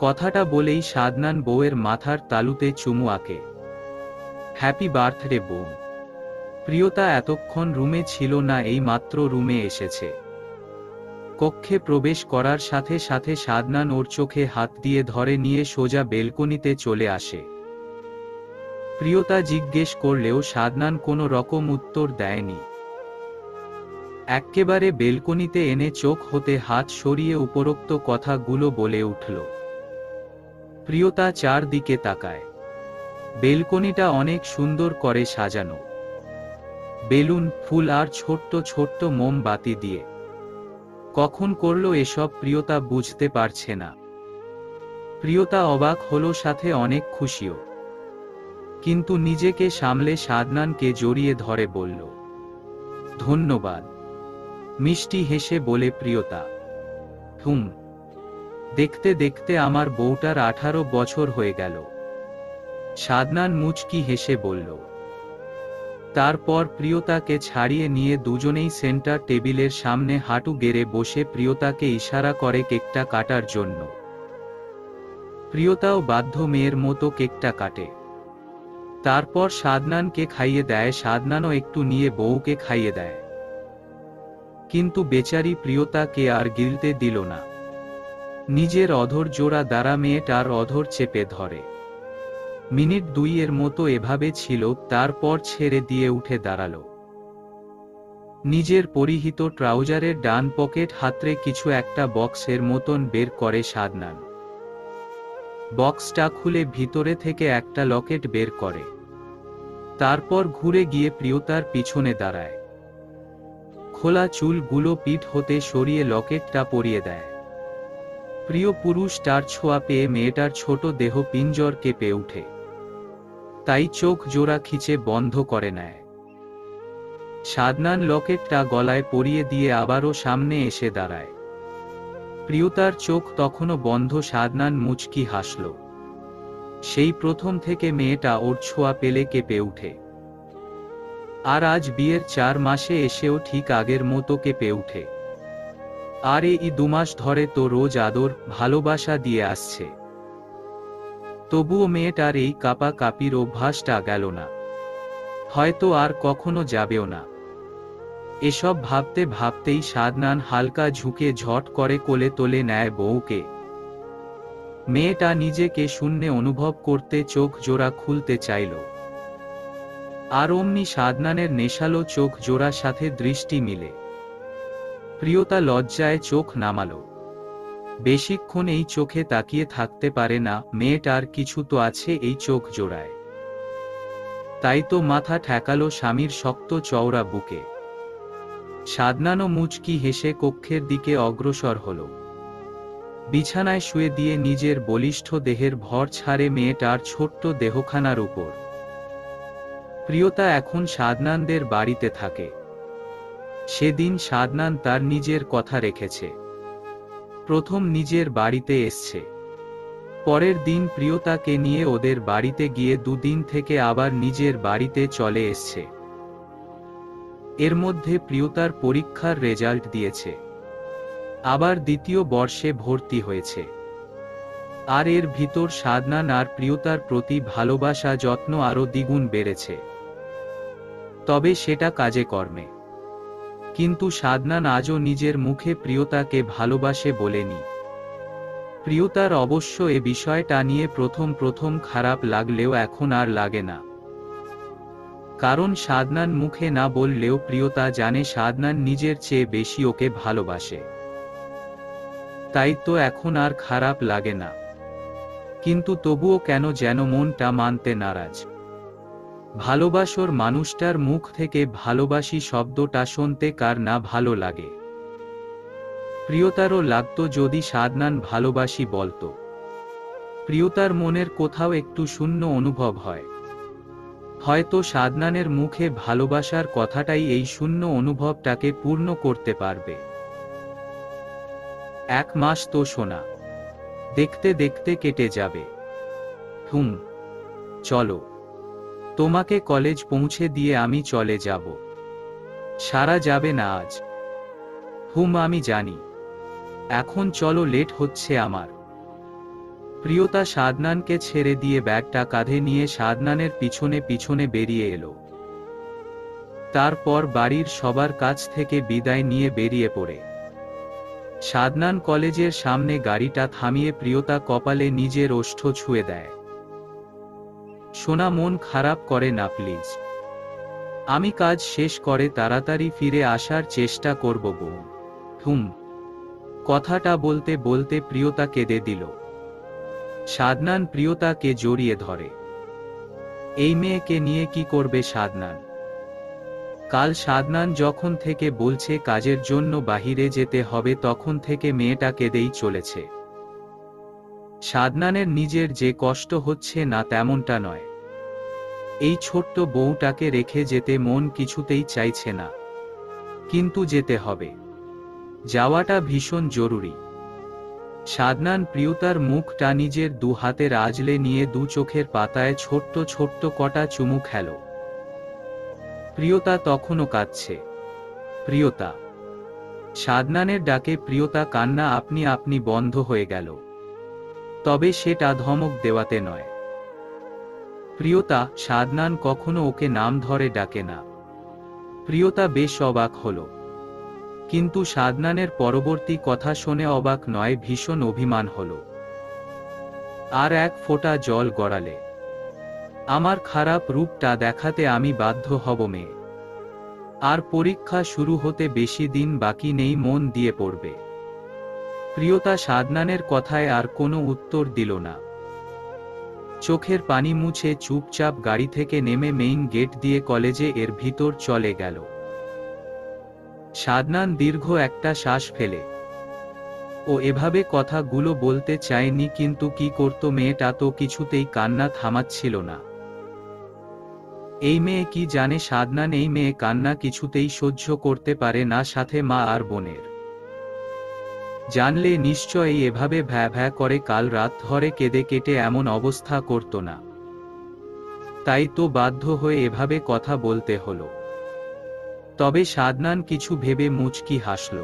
কথাটা বলেই সাদনান বউয়ের মাথার তালুতে চুমু আঁকে। হ্যাপি বার্থডে বউ। প্রিয়তা এতক্ষণ রুমে ছিল না, এই মাত্র রুমে এসেছে। কক্ষে প্রবেশ করার সাথে সাথে সাদনান ওর চোখে হাত দিয়ে ধরে নিয়ে সোজা বেলকনিতে চলে আসে। প্রিয়তা জিজ্ঞেস করলেও সাদনান কোনো রকম উত্তর দেয়নি। এক্কেবারে বেলকনিতে এনে চোখ হতে হাত সরিয়ে উপরোক্ত কথাগুলো বলে উঠল। প্রিয়তা চারদিকে তাকায়। বেলকনিটা অনেক সুন্দর করে সাজানো, বেলুন, ফুল আর ছোট্ট ছোট্ট মোমবাতি দিয়ে। কখন করলো এসব প্রিয়তা বুঝতে পারছে না। প্রিয়তা অবাক হলো, সাথে অনেক খুশিও। কিন্তু নিজেকে সামলে সাদনানকে জড়িয়ে ধরে বলল, ধন্যবাদ। মিষ্টি হেসে বলে প্রিয়তা। দেখতে দেখতে আমার বউটার 18 বছর হয়ে গেল। সাদনান মুচকি হেসে বলল। তারপর প্রিয়তাকে ছাড়িয়ে নিয়ে দুজনেই সেন্টার টেবিলের সামনে হাঁটু গেড়ে বসে প্রিয়তাকে ইশারা করে কেকটা কাটার জন্য। প্রিয়তাও বাধ্য মেয়ের মতো কেকটা কাটে। তারপর সাদনানকে খাইয়ে দেয়, সাদনানও একটু নিয়ে বউকে খাইয়ে দেয়। কিন্তু বেচারি প্রিয়তাকে আর গিলতে দিল না। নিজের অধর জোড়া দ্বারা মেয়েটার অধর চেপে ধরে। মিনিট 2 মতো এভাবে ছিল, তারপর ছেড়ে দিয়ে উঠে দাঁড়ালো। নিজের পরিহিত ট্রাউজারের ডান পকেট হাতড়ে কিছু একটা বক্সের মতন বের করে সাদনান। বক্সটা খুলে ভিতরে থেকে একটা লকেট বের করে। তারপর ঘুরে গিয়ে প্রিয়তার পিছনে দাঁড়ায়। খোলা চুলগুলো পিঠ হতে সরিয়ে লকেটটা পরিয়ে দেয়। প্রিয় পুরুষটার ছোঁয়া পেয়ে মেয়েটার ছোট দেহ পিঞ্জর কেঁপে উঠে। তাই চোখ জোড়া খিচে বন্ধ করে নেয়। সাদনান লকেটটা গলায় পরিয়ে দিয়ে আবারও সামনে এসে দাঁড়ায়। প্রিয়তার চোখ তখনও বন্ধ। সাদনান মুচকি হাসল। সেই প্রথম থেকে মেয়েটা ওর ছোঁয়া পেলে কেঁপে উঠে। আর আজ বিয়ের 4 মাসে এসেও ঠিক আগের মতো কেঁপে উঠে। আর এই 2 মাস ধরে তো রোজ আদর, ভালোবাসা দিয়ে আসছে। তবুও মেয়েটার এই কাপা কাপির অভ্যাসটা গেল না। হয়তো আর কখনো যাবেও না। এসব ভাবতে ভাবতেই সাদনান হালকা ঝুঁকে ঝট করে কোলে তোলে নেয় বউকে। মেয়েটা নিজেকে শূন্যে অনুভব করতে চোখ জোড়া খুলতে চাইল। আর অমনি সাদনানের নেশালো চোখ জোড়ার সাথে দৃষ্টি মিলে। প্রিয়তা লজ্জায় চোখ নামালো। বেশিক্ষণ এই চোখে তাকিয়ে থাকতে পারে না, মেয়েটার কিছু তো আছে এই চোখ জোড়ায়। তাই তো মাথা ঠেকালো স্বামীর শক্ত চওড়া বুকে। সাদনানও মুচকি হেসে কক্ষের দিকে অগ্রসর হল। বিছানায় শুয়ে দিয়ে নিজের বলিষ্ঠ দেহের ভর ছাড়ে মেয়েটার ছোট্ট দেহখানার উপর। প্রিয়তা এখন সাদনানদের বাড়িতে থাকে। সেদিন সাদনান তার নিজের কথা রেখেছে। প্রথম নিজের বাড়িতে এসছে। পরের দিন প্রিয়তাকে নিয়ে ওদের বাড়িতে গিয়ে 2 দিন থেকে আবার নিজের বাড়িতে চলে এসছে। এর মধ্যে প্রিয়তার পরীক্ষার রেজাল্ট দিয়েছে। আবার 2য় বর্ষে ভর্তি হয়েছে। আর এর ভিতর সাদনান আর প্রিয়তার প্রতি ভালোবাসা যত্ন আরও দ্বিগুণ বেড়েছে। তবে সেটা কাজে কর্মে। কিন্তু সাদনান আজও নিজের মুখে প্রিয়তাকে ভালোবাসে বলেনি। প্রিয়তার অবশ্য এ বিষয়টা নিয়ে প্রথম খারাপ লাগলেও এখন আর লাগে না। কারণ সাদনান মুখে না বললেও প্রিয়তা জানে সাদনান নিজের চেয়ে বেশি ওকে ভালোবাসে। তাই তো এখন আর খারাপ লাগে না, কিন্তু তবুও কেন যেন মনটা মানতে নারাজ। ভালোবাসোর মানুষটার মুখ থেকে ভালোবাসি শব্দটা শুনতে কার না ভালো লাগে। প্রিয়তারও লাগতো যদি সাদনান ভালোবাসি বলতো। প্রিয়তার মনের কোথাও একটু শূন্য অনুভব হয়, হয়তো সাদনানের মুখে ভালোবাসার কথাটাই এই শূন্য অনুভবটাকে পূর্ণ করতে পারবে। 1 মাস তো শোনা, দেখতে দেখতে কেটে যাবে। চলো, তোমাকে কলেজ পৌঁছে দিয়ে আমি চলে যাব। সারা যাবে না আজ। আমি জানি, এখন চলো, লেট হচ্ছে আমার। প্রিয়তা সাদনানকে ছেড়ে দিয়ে ব্যাগটা কাঁধে নিয়ে সাদনানের পিছনে পিছনে বেরিয়ে এলো। তারপর বাড়ির সবার কাছ থেকে বিদায় নিয়ে বেরিয়ে পড়ে সাদনান কলেজের সামনে গাড়িটা থামিয়ে প্রিয়তা কপালে নিজের ওষ্ঠ ছুঁয়ে দেয়। সোনা, মন খারাপ করে না প্লিজ। আমি কাজ শেষ করে তাড়াতাড়ি ফিরে আসার চেষ্টা করব বউ। কথাটা বলতে বলতে প্রিয়তা কেঁদে দিল। সাদনান প্রিয়তাকে জড়িয়ে ধরে। এই মেয়েকে নিয়ে কি করবে সাদনান? কাল সাদনান যখন থেকে বলছে কাজের জন্য বাহিরে যেতে হবে, তখন থেকে মেয়েটা কেঁদেই চলেছে। সাদনানের নিজের যে কষ্ট হচ্ছে না তেমনটা নয়, এই ছোট্ট বউটাকে রেখে যেতে মন কিছুতেই চাইছে না, কিন্তু যেতে হবে। যাওয়াটা ভীষণ জরুরি। সাদনান প্রিয়তার মুখটা নিজের 2 হাতের আঁচলে নিয়ে 2 চোখের পাতায় ছোট্ট ছোট্ট কটা চুমু খেল। প্রিয়তা তখনও কাঁদছে। প্রিয়তা। সাদনানের ডাকে প্রিয়তা কান্না আপনি আপনি বন্ধ হয়ে গেল, তবে সেটা ধমক দেওয়াতে নয়। প্রিয়তা, সাদনান কখনো ওকে নাম ধরে ডাকে না। প্রিয়তা বেশ অবাক হল, কিন্তু সাদনানের পরবর্তী কথা শুনে অবাক নয়, ভীষণ অভিমান হল। আর 1 ফোঁটা জল গড়ালে আমার খারাপ রূপটা দেখাতে আমি বাধ্য হব মেয়ে। আর পরীক্ষা শুরু হতে বেশি দিন বাকি নেই, মন দিয়ে পড়বে। প্রিয়তা সাদনানের কথায় আর কোনো উত্তর দিল না। চোখের পানি মুছে চুপচাপ গাড়ি থেকে নেমে মেইন গেট দিয়ে কলেজে এর ভিতর চলে গেল। সাদনান দীর্ঘ একটা শ্বাস ফেলে। ও এভাবে কথাগুলো বলতে চায়নি, কিন্তু কি করত, মেয়েটা তো কিছুতেই কান্না থামাচ্ছিল না। এই মেয়ে কি জানে সাদনান এই মেয়ে কান্না কিছুতেই সহ্য করতে পারে না, সাথে মা আর বোনের। জানলে নিশ্চয়ই এভাবে ভ্যা ভ্যা করে কাল রাত ধরে কেঁদে কেটে এমন অবস্থা করত না। তাই তো বাধ্য হয়ে এভাবে কথা বলতে হলো। তবে সাদনান কিছু ভেবে মুচকি হাসল।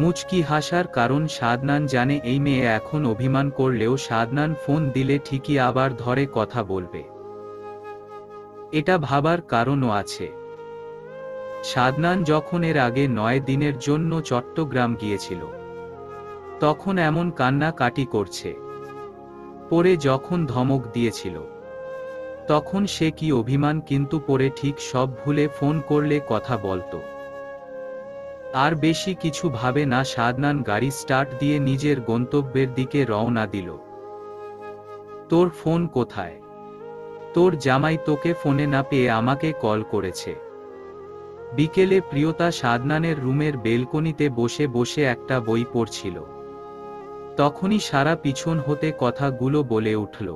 মুচকি হাসার কারণ সাদনান জানে এই মেয়ে এখন অভিমান করলেও সাদনান ফোন দিলে ঠিকই আবার ধরে কথা বলবে। এটা ভাবার কারণও আছে। সাদনান যখন এর আগে 9 দিনের জন্য চট্টগ্রাম গিয়েছিল, তখন এমন কান্নাকাটি করছে। পরে যখন ধমক দিয়েছিল, তখন সে কি অভিমান, কিন্তু পরে ঠিক সব ভুলে ফোন করলে কথা বলতো। আর বেশি কিছু ভাবে না সাদনান গাড়ি স্টার্ট দিয়ে নিজের গন্তব্যের দিকে রওনা দিল। তোর ফোন কোথায়? তোর জামাই তোকে ফোনে না পেয়ে আমাকে কল করেছে। বিকেলে প্রিয়তা সাদনানের রুমের বেলকনিতে বসে বসে একটা বই পড়ছিল। তখনই সারা পিছন হতে কথাগুলো বলে উঠল,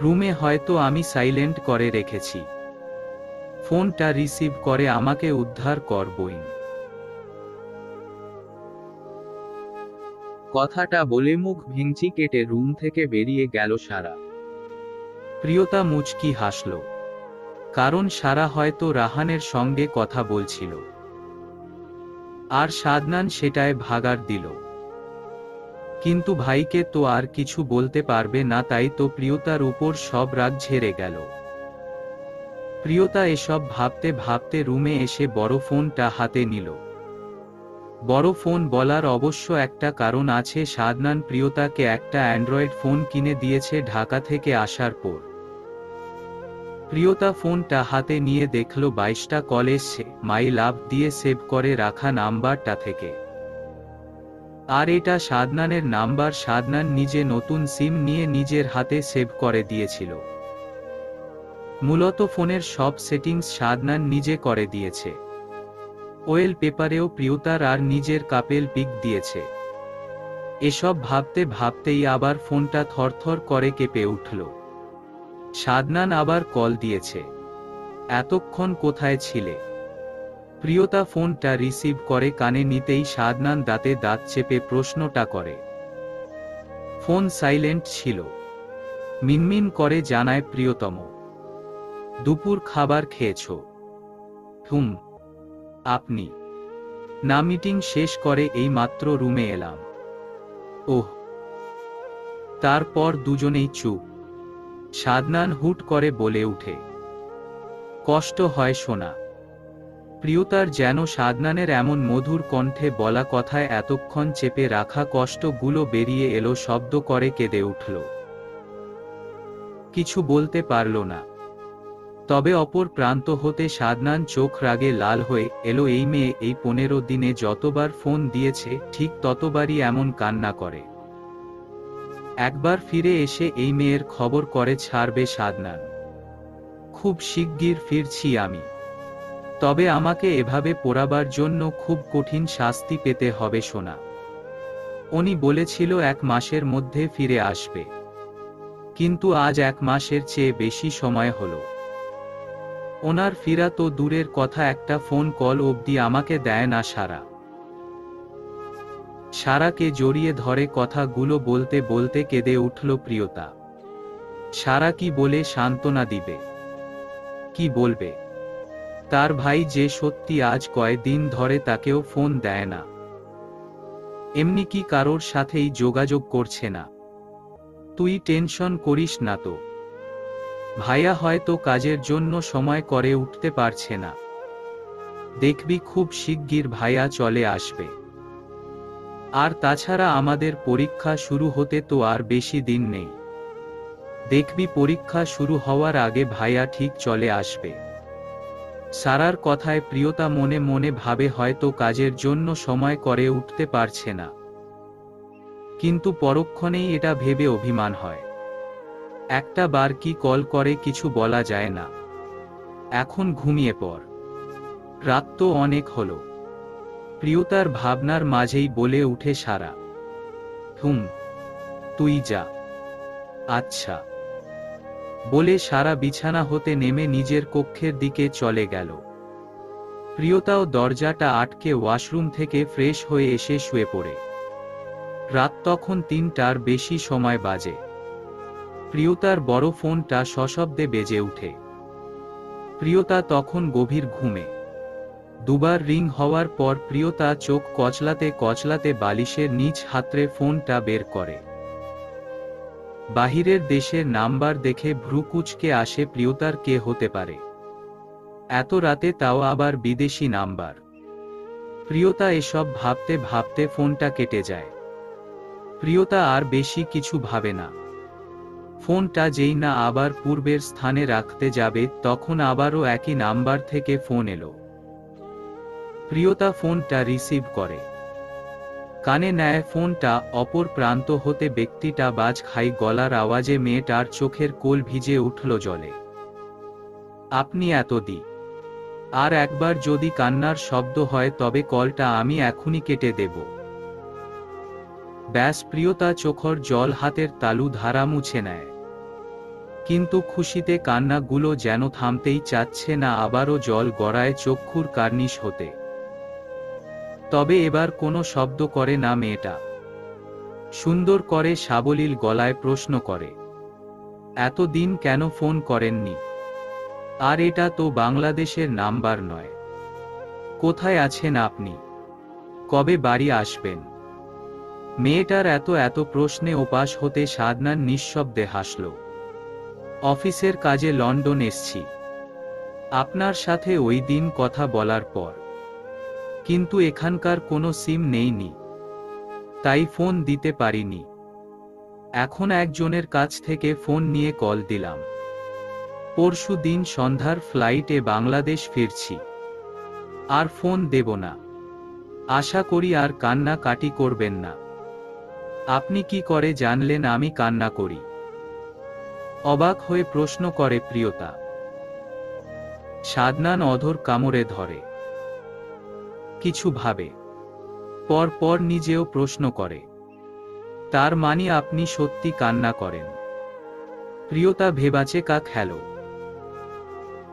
রুমে হয়তো আমি সাইলেন্ট করে রেখেছি, ফোনটা রিসিভ করে আমাকে উদ্ধার কর বইন। কথাটা বলে মুখ ভেঙচি কেটে রুম থেকে বেরিয়ে গেল সারা। প্রিয়তা মুচকি হাসল, কারণ সারা হয়তো রাহানের সঙ্গে কথা বলছিল, আর সাদনান সেটায় ভাগার দিল। কিন্তু ভাইকে তো আর কিছু বলতে পারবে না, তাই তো প্রিয়তার উপর সব রাগ ঝেড়ে গেল। প্রিয়তা এসব ভাবতে ভাবতে রুমে এসে বড় ফোনটা হাতে নিল। বড় ফোন বলার অবশ্য একটা কারণ আছে, সাদনান প্রিয়তাকে একটা অ্যান্ড্রয়েড ফোন কিনে দিয়েছে ঢাকা থেকে আসার পর। প্রিয়তা ফোনটা হাতে নিয়ে দেখল 22টা কল এসছে, মাই লাভ দিয়ে সেভ করে রাখা নাম্বারটা থেকে। আর এটা সাদনানের নাম্বার। সাদনান নিজে নতুন সিম নিয়ে নিজের হাতে সেভ করে দিয়েছিল। মূলত ফোনের সব সেটিংস সাদনান নিজে করে দিয়েছে। ওয়েল পেপারেও প্রিয়তার আর নিজের কাপেল পিক দিয়েছে। এসব ভাবতে ভাবতেই আবার ফোনটা থরথর করে কেঁপে উঠল। সাদনান আবার কল দিয়েছে। এতক্ষণ কোথায় ছিলে? প্রিয়তা ফোনটা রিসিভ করে কানে নিতেই সাদনান দাঁতে দাঁত চেপে প্রশ্নটা করে। ফোন সাইলেন্ট ছিল। মিনমিন করে জানায় প্রিয়তম, দুপুর খাবার খেয়েছ? হুম। আপনি? না, মিটিং শেষ করে এই মাত্র রুমে এলাম। ওহ। তারপর দুজনেই চুপ। সাদনান হুট করে বলে উঠে, কষ্ট হয় শোনা। প্রিয়তার যেন সাদনানের এমন মধুর কণ্ঠে বলা কথায় এতক্ষণ চেপে রাখা কষ্টগুলো বেরিয়ে এলো, শব্দ করে কেঁদে উঠল। কিছু বলতে পারল না। তবে অপর প্রান্ত হতে সাদনান চোখ রাগে লাল হয়ে এলো। এই মেয়ে এই 15 দিনে যতবার ফোন দিয়েছে ঠিক ততবারই এমন কান্না করে। একবার ফিরে এসে এই মেয়ের খবর করে ছাড়বে সাদনান। খুব শিগগির ফিরছি আমি। তবে আমাকে এভাবে পোড়াবার জন্য খুব কঠিন শাস্তি পেতে হবে সোনা। উনি বলেছিল 1 মাসের মধ্যে ফিরে আসবে, কিন্তু আজ 1 মাসের চেয়ে বেশি সময় হলো। ওনার ফিরা তো দূরের কথা, একটা ফোন কল অবধি আমাকে দেয় না সারা। সারাকে জড়িয়ে ধরে কথাগুলো বলতে বলতে কেঁদে উঠল প্রিয়তা। সারা কি বলে সান্ত্বনা দিবে? কি বলবে? তার ভাই যে সত্যি আজ কয়েকদিন ধরে তাকেও ফোন দেয় না, এমনি কি কারোর সাথেই যোগাযোগ করছে না। তুই টেনশন করিস না তো, ভাইয়া হয়তো কাজের জন্য সময় করে উঠতে পারছে না। দেখবি খুব শিগগির ভাইয়া চলে আসবে। আর তাছাড়া আমাদের পরীক্ষা শুরু হতে তো আর বেশি দিন নেই। দেখবি পরীক্ষা শুরু হওয়ার আগে ভাইয়া ঠিক চলে আসবে। সারার কথায় প্রিয়তা মনে মনে ভাবে হয়তো কাজের জন্য সময় করে উঠতে পারছে না, কিন্তু পরক্ষণেই এটা ভেবে অভিমান হয়। একটা বার কি কল করে কিছু বলা যায় না। এখন ঘুমিয়ে পড়, রাত তো অনেক হলো। প্রিয়তার ভাবনার মাঝেই বলে উঠে সারা। হুম, তুই যা। আচ্ছা। বলে সারা বিছানা হতে নেমে নিজের কক্ষের দিকে চলে গেল। প্রিয়তাও দরজাটা আটকে ওয়াশরুম থেকে ফ্রেশ হয়ে এসে শুয়ে পড়ে। রাত তখন 3টার বেশি সময় বাজে। প্রিয়তার বড় ফোনটা সশব্দে বেজে উঠে। প্রিয়তা তখন গভীর ঘুমে। দুবার রিং হওয়ার পর প্রিয়তা চোখ কচলাতে কচলাতে বালিশের নিচ হাতড়ে ফোনটা বের করে। বাহিরের দেশের নাম্বার দেখে ভ্রু কুঁচকে আসে প্রিয়তার কে হতে পারে এত রাতে, তাও আবার বিদেশি নাম্বার। প্রিয়তা এসব ভাবতে ভাবতে ফোনটা কেটে যায়। প্রিয়তা আর বেশি কিছু ভাবে না। ফোনটা যেই না আবার পূর্বের স্থানে রাখতে যাবে তখন আবারও একই নাম্বার থেকে ফোন এলো। প্রিয়তা ফোনটা রিসিভ করে, কানে নেয় ফোনটা। অপর প্রান্ত হতে ব্যক্তিটা বাজ খাই গলার আওয়াজে মেয়েটার চোখের কোল ভিজে উঠল জলে। আপনি এতদি আর একবার যদি কান্নার শব্দ হয় তবে কলটা আমি এখনই কেটে দেব। ব্যাস, প্রিয়তা চোখর জল হাতের তালু ধারা মুছে নেয়। কিন্তু খুশিতে কান্নাগুলো যেন থামতেই চাচ্ছে না, আবারও জল গড়ায় চক্ষুর কার্নিশ হতে। তবে এবার কোনো শব্দ করে না মেয়েটা। সুন্দর করে সাবলীল গলায় প্রশ্ন করে, এতদিন কেন ফোন করেননি? আর এটা তো বাংলাদেশের নাম্বার নয়। কোথায় আছেন আপনি? কবে বাড়ি আসবেন? মেয়েটার এত প্রশ্নে ওপাশ হতে সাদনান নিঃশব্দে হাসল। অফিসের কাজে লন্ডন এসছি আপনার সাথে ওই দিন কথা বলার পর, কিন্তু এখানকার কোনো সিম নেইনি, তাই ফোন দিতে পারিনি। এখন একজনের কাছ থেকে ফোন নিয়ে কল দিলাম। পরশু দিন সন্ধ্যার ফ্লাইটে বাংলাদেশ ফিরছি। আর ফোন দেব না। আশা করি আর কান্না কাটি করবেন না। আপনি কি করে জানলেন আমি কান্না করি? অবাক হয়ে প্রশ্ন করে প্রিয়তা। সাদনান অধর কামড়ে ধরে। কিছু ভাবে। পর নিজেও প্রশ্ন করে, তার মানে আপনি সত্যি কান্না করেন? প্রিয়তা ভেবাচে কাক খেল।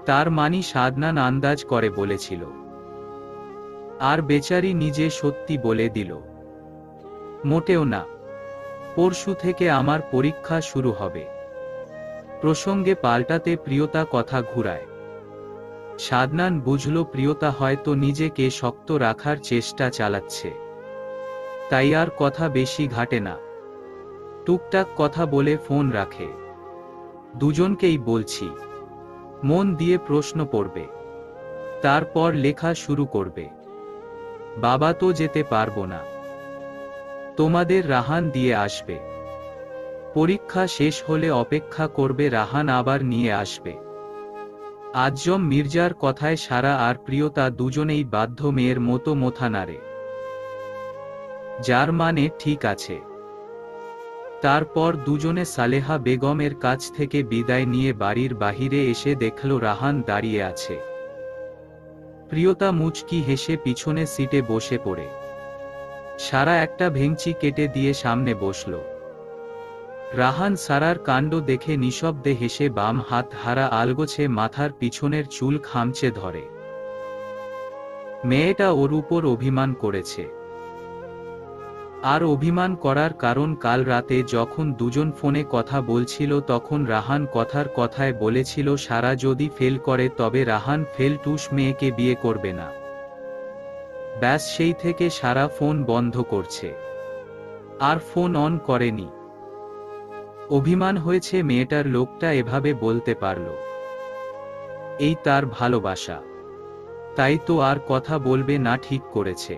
তার মানে সাদনান আন্দাজ করে বলেছিল, আর বেচারি নিজে সত্যি বলে দিল। মোটেও না, পরশু থেকে আমার পরীক্ষা শুরু হবে। প্রসঙ্গে পাল্টাতে প্রিয়তা কথা ঘুরায়। সাদনান বুঝল প্রিয়তা হয়তো নিজেকে শক্ত রাখার চেষ্টা চালাচ্ছে, তাই আর কথা বেশি ঘাটে না। টুকটাক কথা বলে ফোন রাখে। দুজনকেই বলছি, মন দিয়ে প্রশ্ন পড়বে, তারপর লেখা শুরু করবে। বাবা তো যেতে পারবো না, তোমাদের রাহান দিয়ে আসবে। পরীক্ষা শেষ হলে অপেক্ষা করবে, রাহান আবার নিয়ে আসবে। আজম মির্জার কথায় সারা আর প্রিয়তা দুজনেই বাধ্য মেয়ের মতো মাথা নাড়ে, যার মানে ঠিক আছে। তারপর দুজনে সালেহা বেগমের কাছ থেকে বিদায় নিয়ে বাড়ির বাহিরে এসে দেখল রাহান দাঁড়িয়ে আছে। প্রিয়তা মুচকি হেসে পিছনে সিটে বসে পড়ে। সারা একটা ভেঙচি কেটে দিয়ে সামনে বসল। রাহান সারার কাণ্ড দেখে নিঃশব্দে হেসে বাম হাত হারা আলগোছে মাথার পিছনের চুল খামচে ধরে। মেয়েটা ওর উপর অভিমান করেছে। আর অভিমান করার কারণ কাল রাতে যখন দুজন ফোনে কথা বলছিল তখন রাহান কথার কথায় বলেছিল সারা যদি ফেল করে তবে রাহান ফেল টুস মেয়েকে বিয়ে করবে না। ব্যাস সেই থেকে সারা ফোন বন্ধ করছে, আর ফোন অন করেনি। অভিমান হয়েছে মেয়েটার, লোকটা এভাবে বলতে পারল। এই তার ভালোবাসা, তাই তো আর কথা বলবে না ঠিক করেছে।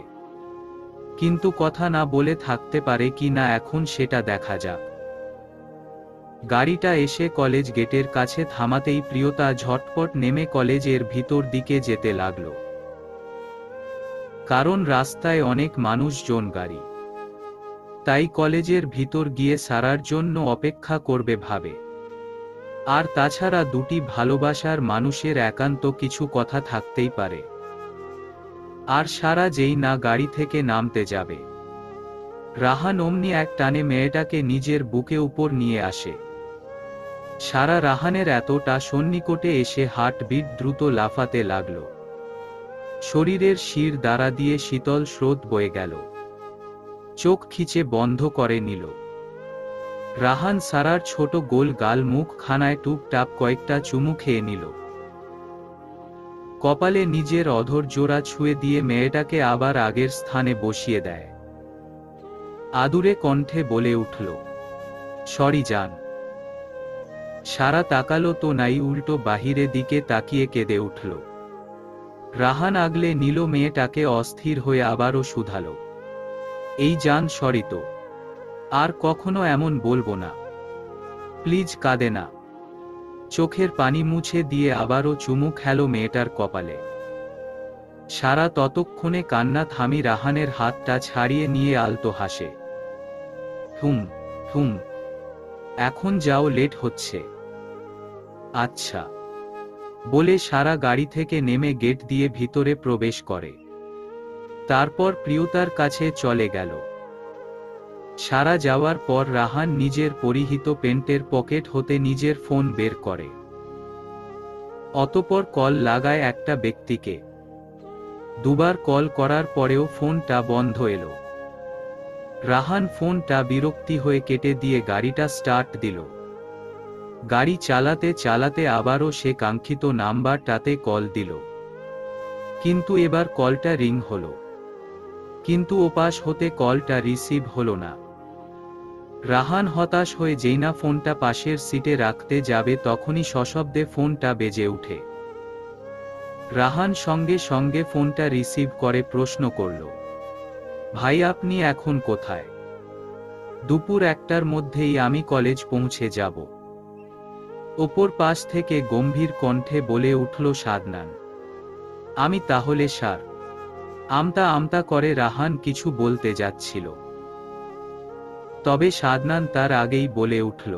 কিন্তু কথা না বলে থাকতে পারে কি না এখন সেটা দেখা যাক। গাড়িটা এসে কলেজ গেটের কাছে থামাতেই প্রিয়তা ঝটপট নেমে কলেজের ভিতর দিকে যেতে লাগল। কারণ রাস্তায় অনেক মানুষজন, গাড়ি, তাই কলেজের ভিতর গিয়ে সারার জন্য অপেক্ষা করবে ভাবে। আর তাছাড়া দুটি ভালোবাসার মানুষের একান্ত কিছু কথা থাকতেই পারে। আর সারা যেই না গাড়ি থেকে নামতে যাবে, রাহান অমনি এক টানে মেয়েটাকে নিজের বুকে উপর নিয়ে আসে। সারা রাহানের এতটা সন্নিকটে এসে হার্টবিট দ্রুত লাফাতে লাগল। শরীরের শির দ্বারা দিয়ে শীতল স্রোত বয়ে গেল। চোখ খিচে বন্ধ করে নিল। রাহান সারার ছোট গোল গাল মুখ খানায় টুপটাপ কয়েকটা চুমু খেয়ে নিল। কপালে নিজের অধর জোড়া ছুঁয়ে দিয়ে মেয়েটাকে আবার আগের স্থানে বসিয়ে দেয়। আদুরে কণ্ঠে বলে উঠল, সরি জান। সারা তাকালো তো নাই, উল্টো বাহিরে দিকে তাকিয়ে কেঁদে উঠল। রাহান আগলে নিল মেয়েটাকে, অস্থির হয়ে আবারও শুধালো, এই জান সরি তো, আর কখনো এমন বলবো না, প্লিজ কাঁদে না। চোখের পানি মুছে দিয়ে আবারও চুমু খেলো মেয়েটার কপালে। সারা ততক্ষণে কান্না থামি রাহানের হাতটা ছাড়িয়ে নিয়ে আলতো হাসে। হুম হুম, এখন যাও, লেট হচ্ছে। আচ্ছা, বলে সারা গাড়ি থেকে নেমে গেট দিয়ে ভিতরে প্রবেশ করে। তারপর প্রিয়তার কাছে চলে গেল। সারা যাওয়ার পর রাহান নিজের পরিহিত প্যান্টের পকেট হতে নিজের ফোন বের করে। অতঃপর কল লাগায় একটা ব্যক্তিকে। দুবার কল করার পরেও ফোনটা বন্ধ এলো। রাহান ফোনটা বিরক্তি হয়ে কেটে দিয়ে গাড়িটা স্টার্ট দিল। গাড়ি চালাতে চালাতে আবারও সে কাঙ্ক্ষিত নাম্বারটাতে কল দিল। কিন্তু এবার কলটা রিং হলো, কিন্তু ওপাশ হতে কলটা রিসিভ হলো না। রাহান হতাশ হয়ে যেই না ফোনটা পাশের সিটে রাখতে যাবে তখনই সশব্দে ফোনটা বেজে ওঠে। রাহান সঙ্গে সঙ্গে ফোনটা রিসিভ করে প্রশ্ন করল, ভাই আপনি এখন কোথায়? দুপুর 1টার মধ্যেই আমি কলেজ পৌঁছে যাব। ওপর পাশ থেকে গম্ভীর কণ্ঠে বলে উঠল সাদনান। আমি তাহলে স্যার। আমতা আমতা করে রাহান কিছু বলতে যাচ্ছিল, তবে সাদনান তার আগেই বলে উঠল,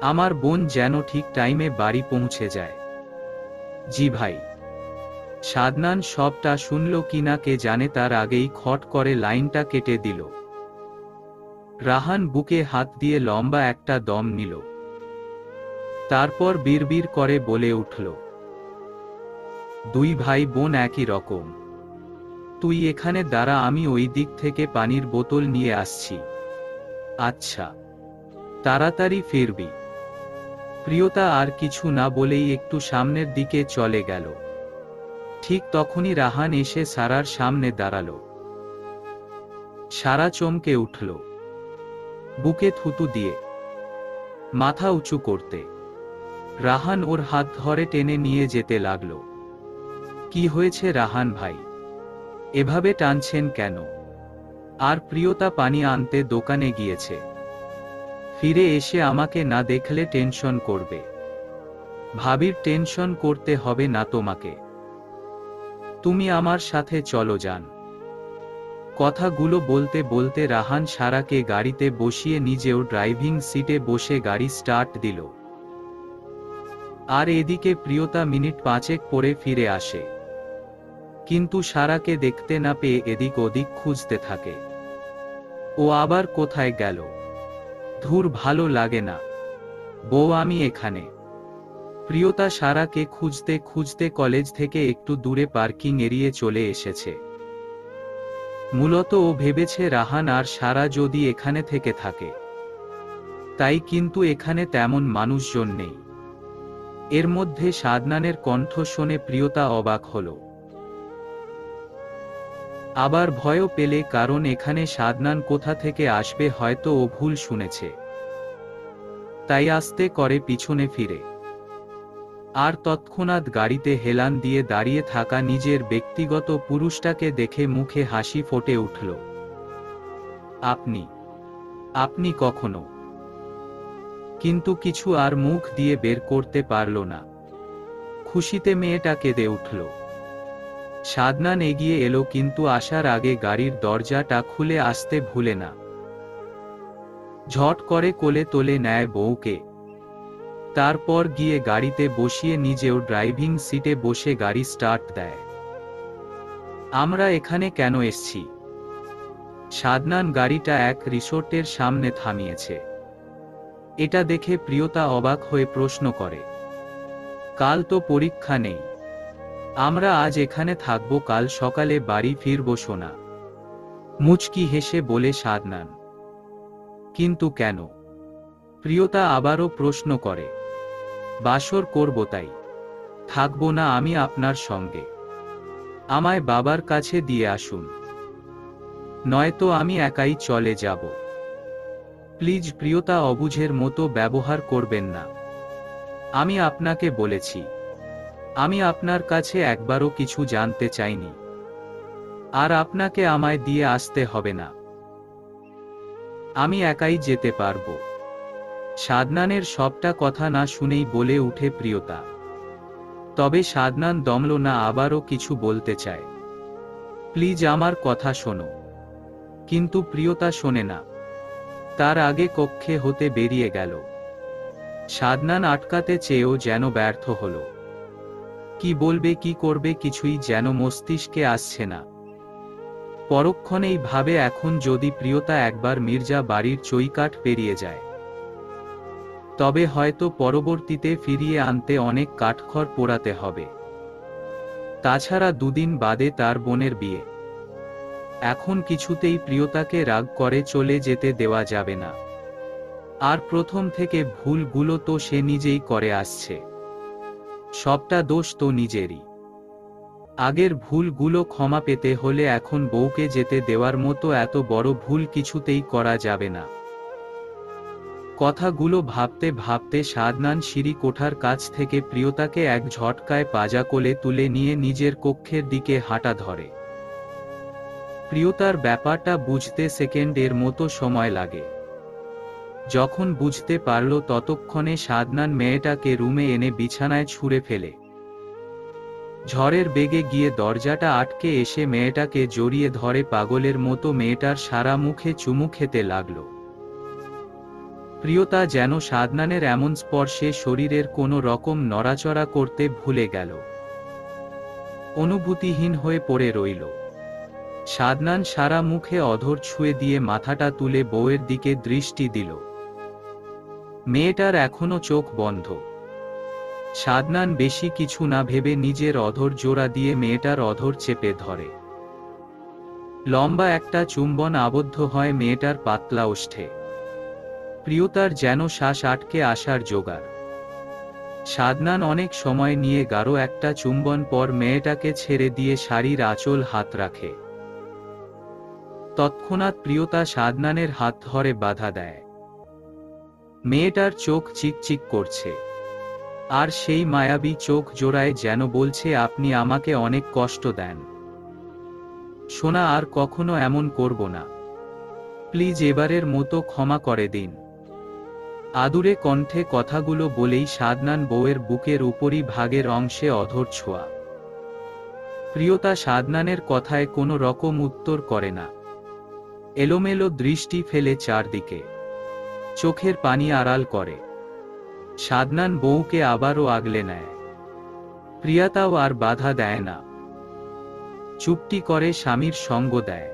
আমার বোন যেন ঠিক টাইমে বাড়ি পৌঁছে যায়। জি ভাই। সাদনান সবটা শুনল কিনা কে জানে, তার আগেই খট করে লাইনটা কেটে দিল। রাহান বুকে হাত দিয়ে লম্বা একটা দম নিল। তারপর বিড়বিড় করে বলে উঠল, দুই ভাই বোন একই রকম। তুই এখানে দাঁড়া, আমি ওই দিক থেকে পানির বোতল নিয়ে আসছি। আচ্ছা, তাড়াতাড়ি ফিরবি। প্রিয়তা আর কিছু না বলেই একটু সামনের দিকে চলে গেল। ঠিক তখনই রাহান এসে সারার সামনে দাঁড়ালো। সারা চমকে উঠল, বুকে থুতু দিয়ে মাথা উঁচু করতে। রাহান ওর হাত ধরে টেনে নিয়ে যেতে লাগল। কি হয়েছে রাহান ভাই, এভাবে টানছেন কেন? আর প্রিয়তা পানি আনতে দোকানে গিয়েছে, ফিরে এসে আমাকে না দেখলে টেনশন করবে। ভাবির টেনশন করতে হবে না তোমাকে, তুমি আমার সাথে চলো যান। কথাগুলো বলতে বলতে রাহান সারাকে গাড়িতে বসিয়ে নিজেও ড্রাইভিং সিটে বসে গাড়ি স্টার্ট দিল। আর এদিকে প্রিয়তা মিনিট 5 পরে ফিরে আসে, কিন্তু সারাকে দেখতে না পেয়ে এদিক ওদিক খুঁজতে থাকে। ও আবার কোথায় গেল? ধুর, ভালো লাগে না বউ, আমি এখানে। প্রিয়তা সারাকে খুঁজতে খুঁজতে কলেজ থেকে একটু দূরে পার্কিং এরিয়ে চলে এসেছে। মূলত ও ভেবেছে রাহান আর সারা যদি এখানে থেকে থাকে তাই, কিন্তু এখানে তেমন মানুষজন নেই। এর মধ্যে সাদনানের কণ্ঠ শুনে প্রিয়তা অবাক হল, আবার ভয়ও পেলে, কারণ এখানে সাদনান কোথা থেকে আসবে, হয়তো ও ভুল শুনেছে। তাই আস্তে করে পিছনে ফিরে আর তৎক্ষণাৎ গাড়িতে হেলান দিয়ে দাঁড়িয়ে থাকা নিজের ব্যক্তিগত পুরুষটাকে দেখে মুখে হাসি ফুটে উঠল। আপনি আপনি কখনো, কিন্তু কিছু আর মুখ দিয়ে বের করতে পারল না। খুশিতে মেয়েটা কেঁদে উঠল। সাদনান এগিয়ে এলো, কিন্তু আসার আগে গাড়ির দরজাটা খুলে আসতে ভুলে না। ঝট করে কোলে তোলে নেয় বউকে, তারপর গিয়ে গাড়িতে বসিয়ে নিজেও ড্রাইভিং সিটে বসে গাড়ি স্টার্ট দেয়। আমরা এখানে কেন এসছি? সাদনান গাড়িটা এক রিসোর্টের সামনে থামিয়েছে। এটা দেখে প্রিয়তা অবাক হয়ে প্রশ্ন করে, কাল তো পরীক্ষা নেই, আমরা আজ এখানে থাকবো, কাল সকালে বাড়ি ফিরবো সোনা। মুচকি হেসে বলে সাদনান। কিন্তু কেন? প্রিয়তা আবারও প্রশ্ন করে। বাসর করব তাই। থাকবো না আমি আপনার সঙ্গে, আমায় বাবার কাছে দিয়ে আসুন, নয়তো আমি একাই চলে যাব। প্লিজ প্রিয়তা, অবুঝের মতো ব্যবহার করবেন না। আমি আপনাকে বলেছি, আমি আপনার কাছে একবারও কিছু জানতে চাইনি, আর আপনাকে আমায় দিয়ে আসতে হবে না, আমি একাই যেতে পারবো। সাদনানের সবটা কথা না শুনেই বলে উঠে প্রিয়তা। তবে সাদনান দমল না, আবারও কিছু বলতে চায়, প্লিজ আমার কথা শোনো। কিন্তু প্রিয়তা শোনে না, তার আগে কক্ষে হতে বেরিয়ে গেল। সাদনান আটকাতে চেয়েও যেন ব্যর্থ হল। কি বলবে কি করবে কিছুই যেন মস্তিষ্কে আসছে না। পরক্ষণেই ভাবে, এখন যদি প্রিয়তা একবার মির্জা বাড়ির চৌকাঠ পেরিয়ে যায়, তবে হয়তো পরবর্তীতে ফিরিয়ে আনতে অনেক কাঠখড় পোড়াতে হবে। তাছাড়া দুদিন বাদে তার বোনের বিয়ে। এখন কিছুতেই প্রিয়তাকে রাগ করে চলে যেতে দেওয়া যাবে না। আর প্রথম থেকে ভুলগুলো তো সে নিজেই করে আসছে, সবটা দোষ তো নিজেরই। আগের ভুলগুলো ক্ষমা পেতে হলে এখন বউকে যেতে দেওয়ার মতো এত বড় ভুল কিছুতেই করা যাবে না। কথাগুলো ভাবতে ভাবতে সাদনান সিঁড়ি কোঠার কাছ থেকে প্রিয়তাকে এক ঝটকায় পাজা কোলে তুলে নিয়ে নিজের কক্ষের দিকে হাঁটা ধরে। প্রিয়তার ব্যাপারটা বুঝতে সেকেন্ডের মতো সময় লাগে। যখন বুঝতে পারল, ততক্ষণে সাদনান মেয়েটাকে রুমে এনে বিছানায় ছুঁড়ে ফেলে ঝড়ের বেগে গিয়ে দরজাটা আটকে এসে মেয়েটাকে জড়িয়ে ধরে পাগলের মতো মেয়েটার সারা মুখে চুমু খেতে লাগল। প্রিয়তা যেন সাদনানের এমন স্পর্শে শরীরের কোনো রকম নড়াচড়া করতে ভুলে গেল। অনুভূতিহীন হয়ে পড়ে রইল। সাদনান সারা মুখে অধর ছুঁয়ে দিয়ে মাথাটা তুলে বউয়ের দিকে দৃষ্টি দিল। মেয়েটার এখনো চোখ বন্ধ। সাদনান বেশি কিছু না ভেবে নিজের অধর জোড়া দিয়ে মেয়েটার অধর চেপে ধরে। লম্বা একটা চুম্বন আবদ্ধ হয় মেয়েটার পাতলা ওষ্ঠে। প্রিয়তার যেন শ্বাস আটকে আসার জোগাড়। সাদনান অনেক সময় নিয়ে গাঢ় একটা চুম্বন পর মেয়েটাকে ছেড়ে দিয়ে শাড়ির আঁচল হাত রাখে। তৎক্ষণাৎ প্রিয়তা সাদনানের হাত ধরে বাধা দেয়। মেয়েটার চোখ চিকচিক করছে, আর সেই মায়াবী চোখ জোড়ায় যেন বলছে, আপনি আমাকে অনেক কষ্ট দেন সোনা, আর কখনো এমন করব না, প্লিজ এবারের মতো ক্ষমা করে দিন। আদুরে কণ্ঠে কথাগুলো বলেই সাদনান বউয়ের বুকের উপরই ভাগের অংশে অধর ছোঁয়া। প্রিয়তা সাদনানের কথায় কোনো রকম উত্তর করে না। এলোমেলো দৃষ্টি ফেলে চারদিকে, চোখের পানি আড়াল করে। সাদনান বউকে আবারও আগলে নেয়। প্রিয়তাও আর বাধা দেয় না, চুপটি করে স্বামীর সঙ্গ দেয়।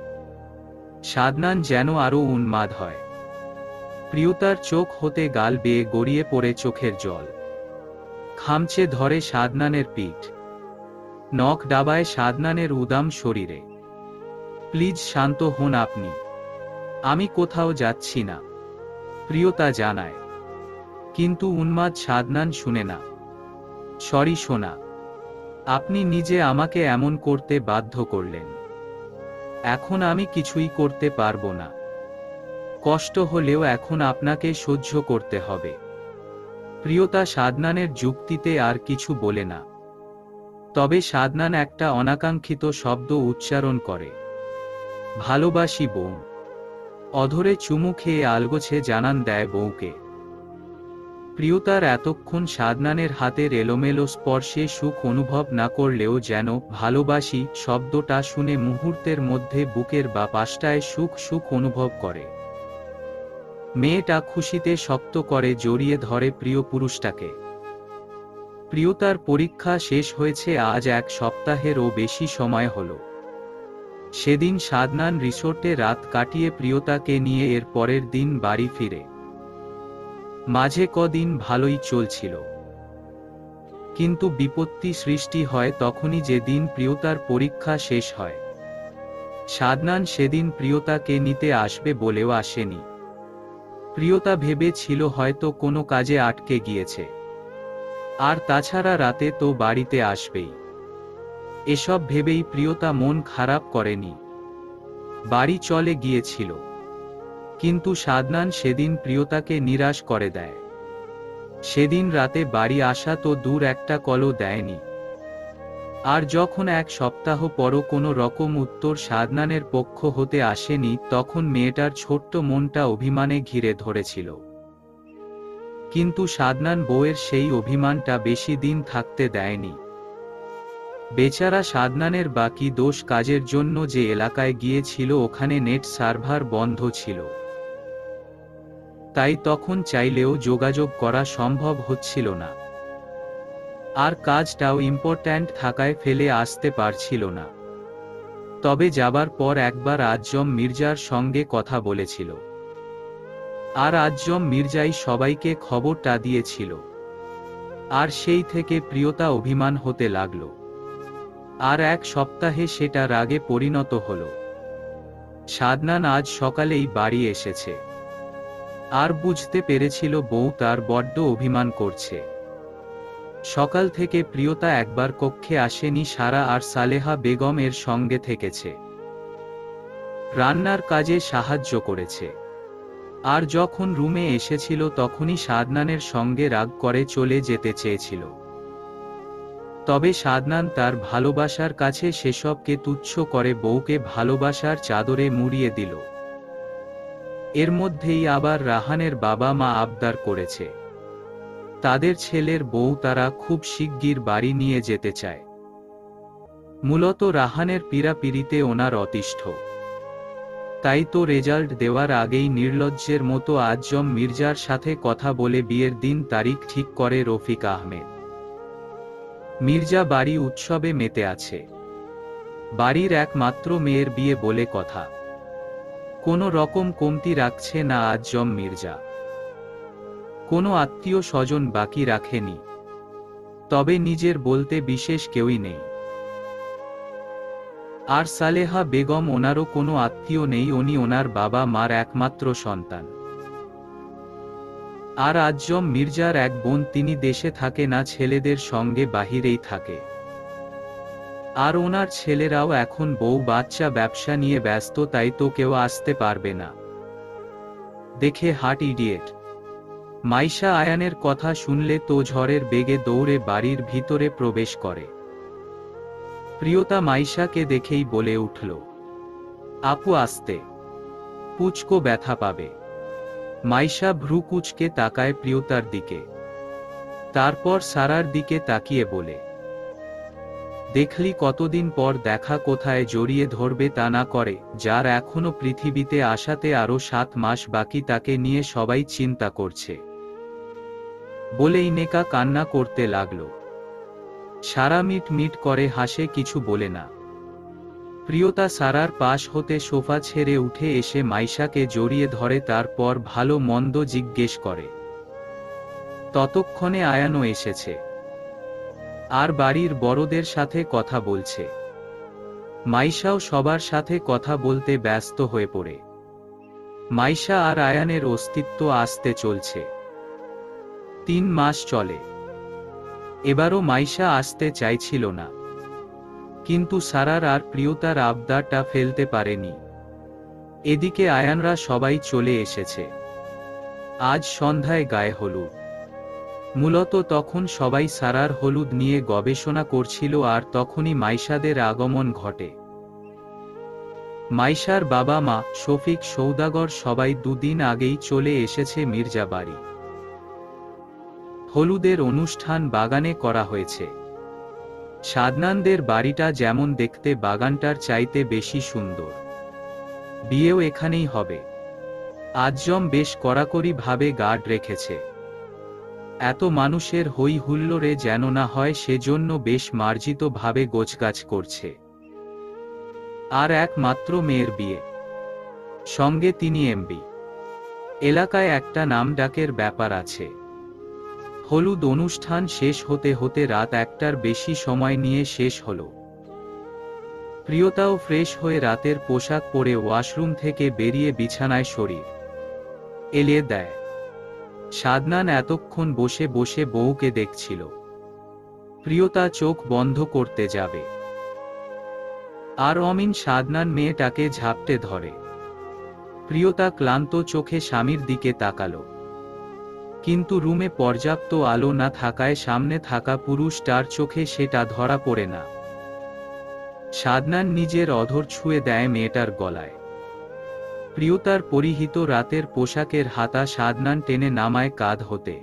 সাদনান যেন আরো উন্মাদ হয়। প্রিয়তার চোখ হতে গাল বেয়ে গড়িয়ে পড়ে চোখের জল। খামচে ধরে সাদনানের পিঠ, নখ ডাবায় সাদনানের উদাম শরীরে। প্লিজ শান্ত হন আপনি, আমি কোথাও যাচ্ছি না, প্রিয়তা জানায়। কিন্তু উন্মাদ সাদনান শুনে না। সরি সোনা, আপনি নিজে আমাকে এমন করতে বাধ্য করলেন, এখন আমি কিছুই করতে পারবো না। কষ্ট হলেও এখন আপনাকে সহ্য করতে হবে। প্রিয়তা সাদনানের যুক্তিতে আর কিছু বলে না। তবে সাদনান একটা অনাকাঙ্ক্ষিত শব্দ উচ্চারণ করে, ভালোবাসি বউ। অধরে চুমু খেয়ে আলগোছে জানান দেয় বউকে। প্রিয়তার এতক্ষণ সাদনানের হাতের এলোমেলো স্পর্শে সুখ অনুভব না করলেও যেন ভালোবাসি শব্দটা শুনে মুহূর্তের মধ্যে বুকের বা পাশটায় সুখ সুখ অনুভব করে। মেয়েটা খুশিতে শক্ত করে জড়িয়ে ধরে প্রিয় পুরুষটাকে। প্রিয়তার পরীক্ষা শেষ হয়েছে আজ 1 সপ্তাহেরও বেশি সময় হল। সেদিন সাদনান রিসোর্টে রাত কাটিয়ে প্রিয়তাকে নিয়ে এর পরের দিন বাড়ি ফিরে। মাঝে কদিন ভালোই চলছিল, কিন্তু বিপত্তি সৃষ্টি হয় তখনই যেদিন প্রিয়তার পরীক্ষা শেষ হয়। সাদনান সেদিন প্রিয়তাকে নিতে আসবে বলেও আসেনি। প্রিয়তা ভেবেছিল হয়তো কোনো কাজে আটকে গিয়েছে, আর তাছাড়া রাতে তো বাড়িতে আসবেই। এসব ভেবেই প্রিয়তা মন খারাপ করেনি, বাড়ি চলে গিয়েছিল। কিন্তু সাদনান সেদিন প্রিয়তাকে নিরাশ করে দেয়। সেদিন রাতে বাড়ি আসা তো দূর, একটা কলও দেয়নি। আর যখন 1 সপ্তাহ পরও কোনো রকম উত্তর সাদনানের পক্ষ হতে আসেনি, তখন মেয়েটার ছোট্ট মনটা অভিমানে ঘিরে ধরেছিল। কিন্তু সাদনান বউয়ের সেই অভিমানটা বেশি দিন থাকতে দেয়নি। বেচারা সাদনানের বাকি দোষ, কাজের জন্য যে এলাকায় গিয়েছিল ওখানে নেট সার্ভার বন্ধ ছিল, তাই তখন চাইলেও যোগাযোগ করা সম্ভব হচ্ছিল না। আর কাজটাও ইম্পর্ট্যান্ট থাকায় ফেলে আসতে পারছিল না। তবে যাবার পর একবার আজম মির্জার সঙ্গে কথা বলেছিল, আর আজম মির্জাই সবাইকে খবরটা দিয়েছিল। আর সেই থেকে প্রিয়তা অভিমান হতে লাগল। আর 1 সপ্তাহে সেটা রাগে পরিণত হল। সাদনান আজ সকালেই বাড়ি এসেছে, আর বুঝতে পেরেছিল বউ তার বড্ড অভিমান করছে। সকাল থেকে প্রিয়তা একবার কক্ষে আসেনি, সারা আর সালেহা বেগম এর সঙ্গে থেকেছে, রান্নার কাজে সাহায্য করেছে। আর যখন রুমে এসেছিল তখনই সাদনানের সঙ্গে রাগ করে চলে যেতে চেয়েছিল। তবে সাদনান তার ভালোবাসার কাছে সেসবকে তুচ্ছ করে বউকে ভালোবাসার চাদরে মুড়িয়ে দিল। এর মধ্যেই আবার রাহানের বাবা মা আবদার করেছে তাদের ছেলের বউ তারা খুব শিগগির বাড়ি নিয়ে যেতে চায়। মূলত রাহানের পীড়াপিড়িতে ওনার অতিষ্ঠ। তাই তো রেজাল্ট দেওয়ার আগেই নির্লজ্জের মতো আজম মির্জার সাথে কথা বলে বিয়ের দিন তারিখ ঠিক করে রফিক আহমেদ। মির্জা বাড়ি উৎসবে মেতে আছে। বাড়ির একমাত্র মেয়ের বিয়ে বলে কথা। কোনো রকম কমতি রাখছে না আজম মির্জা। কোনো আত্মীয় স্বজন বাকি রাখেনি। তবে নিজের বলতে বিশেষ কেউই নেই। আর সালেহা বেগম ওনারও কোনো আত্মীয় নেই, উনি ওনার বাবা মার একমাত্র সন্তান। আর আজম মির্জার এক বোন, তিনি দেশে থাকে না, ছেলেদের সঙ্গে বাহিরেই থাকে। আর ওনার ছেলেরাও এখন বউ বাচ্চা ব্যবসা নিয়ে ব্যস্ত, তাই তো কেউ আসতে পারবে না। দেখে হার্ট ইডিয়েট। মাইশা আয়ানের কথা শুনলে তো ঝড়ের বেগে দৌড়ে বাড়ির ভিতরে প্রবেশ করে। প্রিয়তা মাইশাকে দেখেই বলে উঠল, আপু আসতে, পুচকো ব্যথা পাবে। মাইশা ভ্রু কুঁচকে তাকায় প্রিয়তার দিকে, তারপর সারার দিকে তাকিয়ে বলে, দেখলি কতদিন পর দেখা, কোথায় জড়িয়ে ধরবে তা না করে, যার এখনো পৃথিবীতে আসাতে আরো 7 মাস বাকি, তাকে নিয়ে সবাই চিন্তা করছে। বলেই নেকা কান্না করতে লাগলো। সারা মিট মিট করে হাসে, কিছু বলে না। প্রিয়তা সারার পাশ হতে সোফা ছেড়ে উঠে এসে মাইশাকে জড়িয়ে ধরে, তারপর ভালো মন্দ জিজ্ঞেস করে। ততক্ষণে আয়ানও এসেছে, আর বাড়ির বড়দের সাথে কথা বলছে। মাইশাও সবার সাথে কথা বলতে ব্যস্ত হয়ে পড়ে। মাইশা আর আয়ানের অস্তিত্ব আসতে চলছে। 3 মাস চলে। এবারও মাইশা আসতে চাইছিল না, কিন্তু সারার আর প্রিয়তার আবদারটা ফেলতে পারেনি। এদিকে আয়ানরা সবাই চলে এসেছে। আজ সন্ধ্যায় গায়ে হলুদ। মূলত তখন সবাই সারার হলুদ নিয়ে গবেষণা করছিল, আর তখনই মাইশাদের আগমন ঘটে। মাইশার বাবা মা, শফিক, সৌদাগর সবাই 2 দিন আগেই চলে এসেছে মির্জা বাড়ি। হলুদের অনুষ্ঠান বাগানে করা হয়েছে। সাদনানদের বাড়িটা যেমন দেখতে, বাগানটার চাইতে বেশি সুন্দর। বিয়েও এখানেই হবে। আজম বেশ কড়াকড়ি ভাবে গার্ড রেখেছে। এত মানুষের হই হুল্লোড়ে যেন না হয়, সেজন্য বেশ মার্জিত ভাবে গোছগাছ করছে। আর একমাত্র মেয়ের বিয়ে, সঙ্গে তিনি এমপি। এলাকায় একটা নামডাকের ব্যাপার আছে। হলুদ অনুষ্ঠান শেষ হতে হতে রাত 1টার বেশি সময় নিয়ে শেষ হলো। প্রিয়তাও ফ্রেশ হয়ে রাতের পোশাক পরে ওয়াশরুম থেকে বেরিয়ে বিছানায় শরীর এলিয়ে দেয়। সাদনান এতক্ষণ বসে বসে বউকে দেখছিল। প্রিয়তা চোখ বন্ধ করতে যাবে, আর অমিন সাদনান মেয়েটাকে ঝাপটে ধরে। প্রিয়তা ক্লান্ত চোখে স্বামীর দিকে তাকালো, কিন্তু রুমে পর্যাপ্ত আলো না থাকায় সামনে থাকা পুরুষটার চোখে সেটা ধরা পড়ে না। সাদনান নিজের অধর ছুঁয়ে দেয় মেয়েটার গলায়। প্রিয়তার পরিহিত রাতের পোশাকের হাতা সাদনান টেনে নামায় কাঁধ হতে,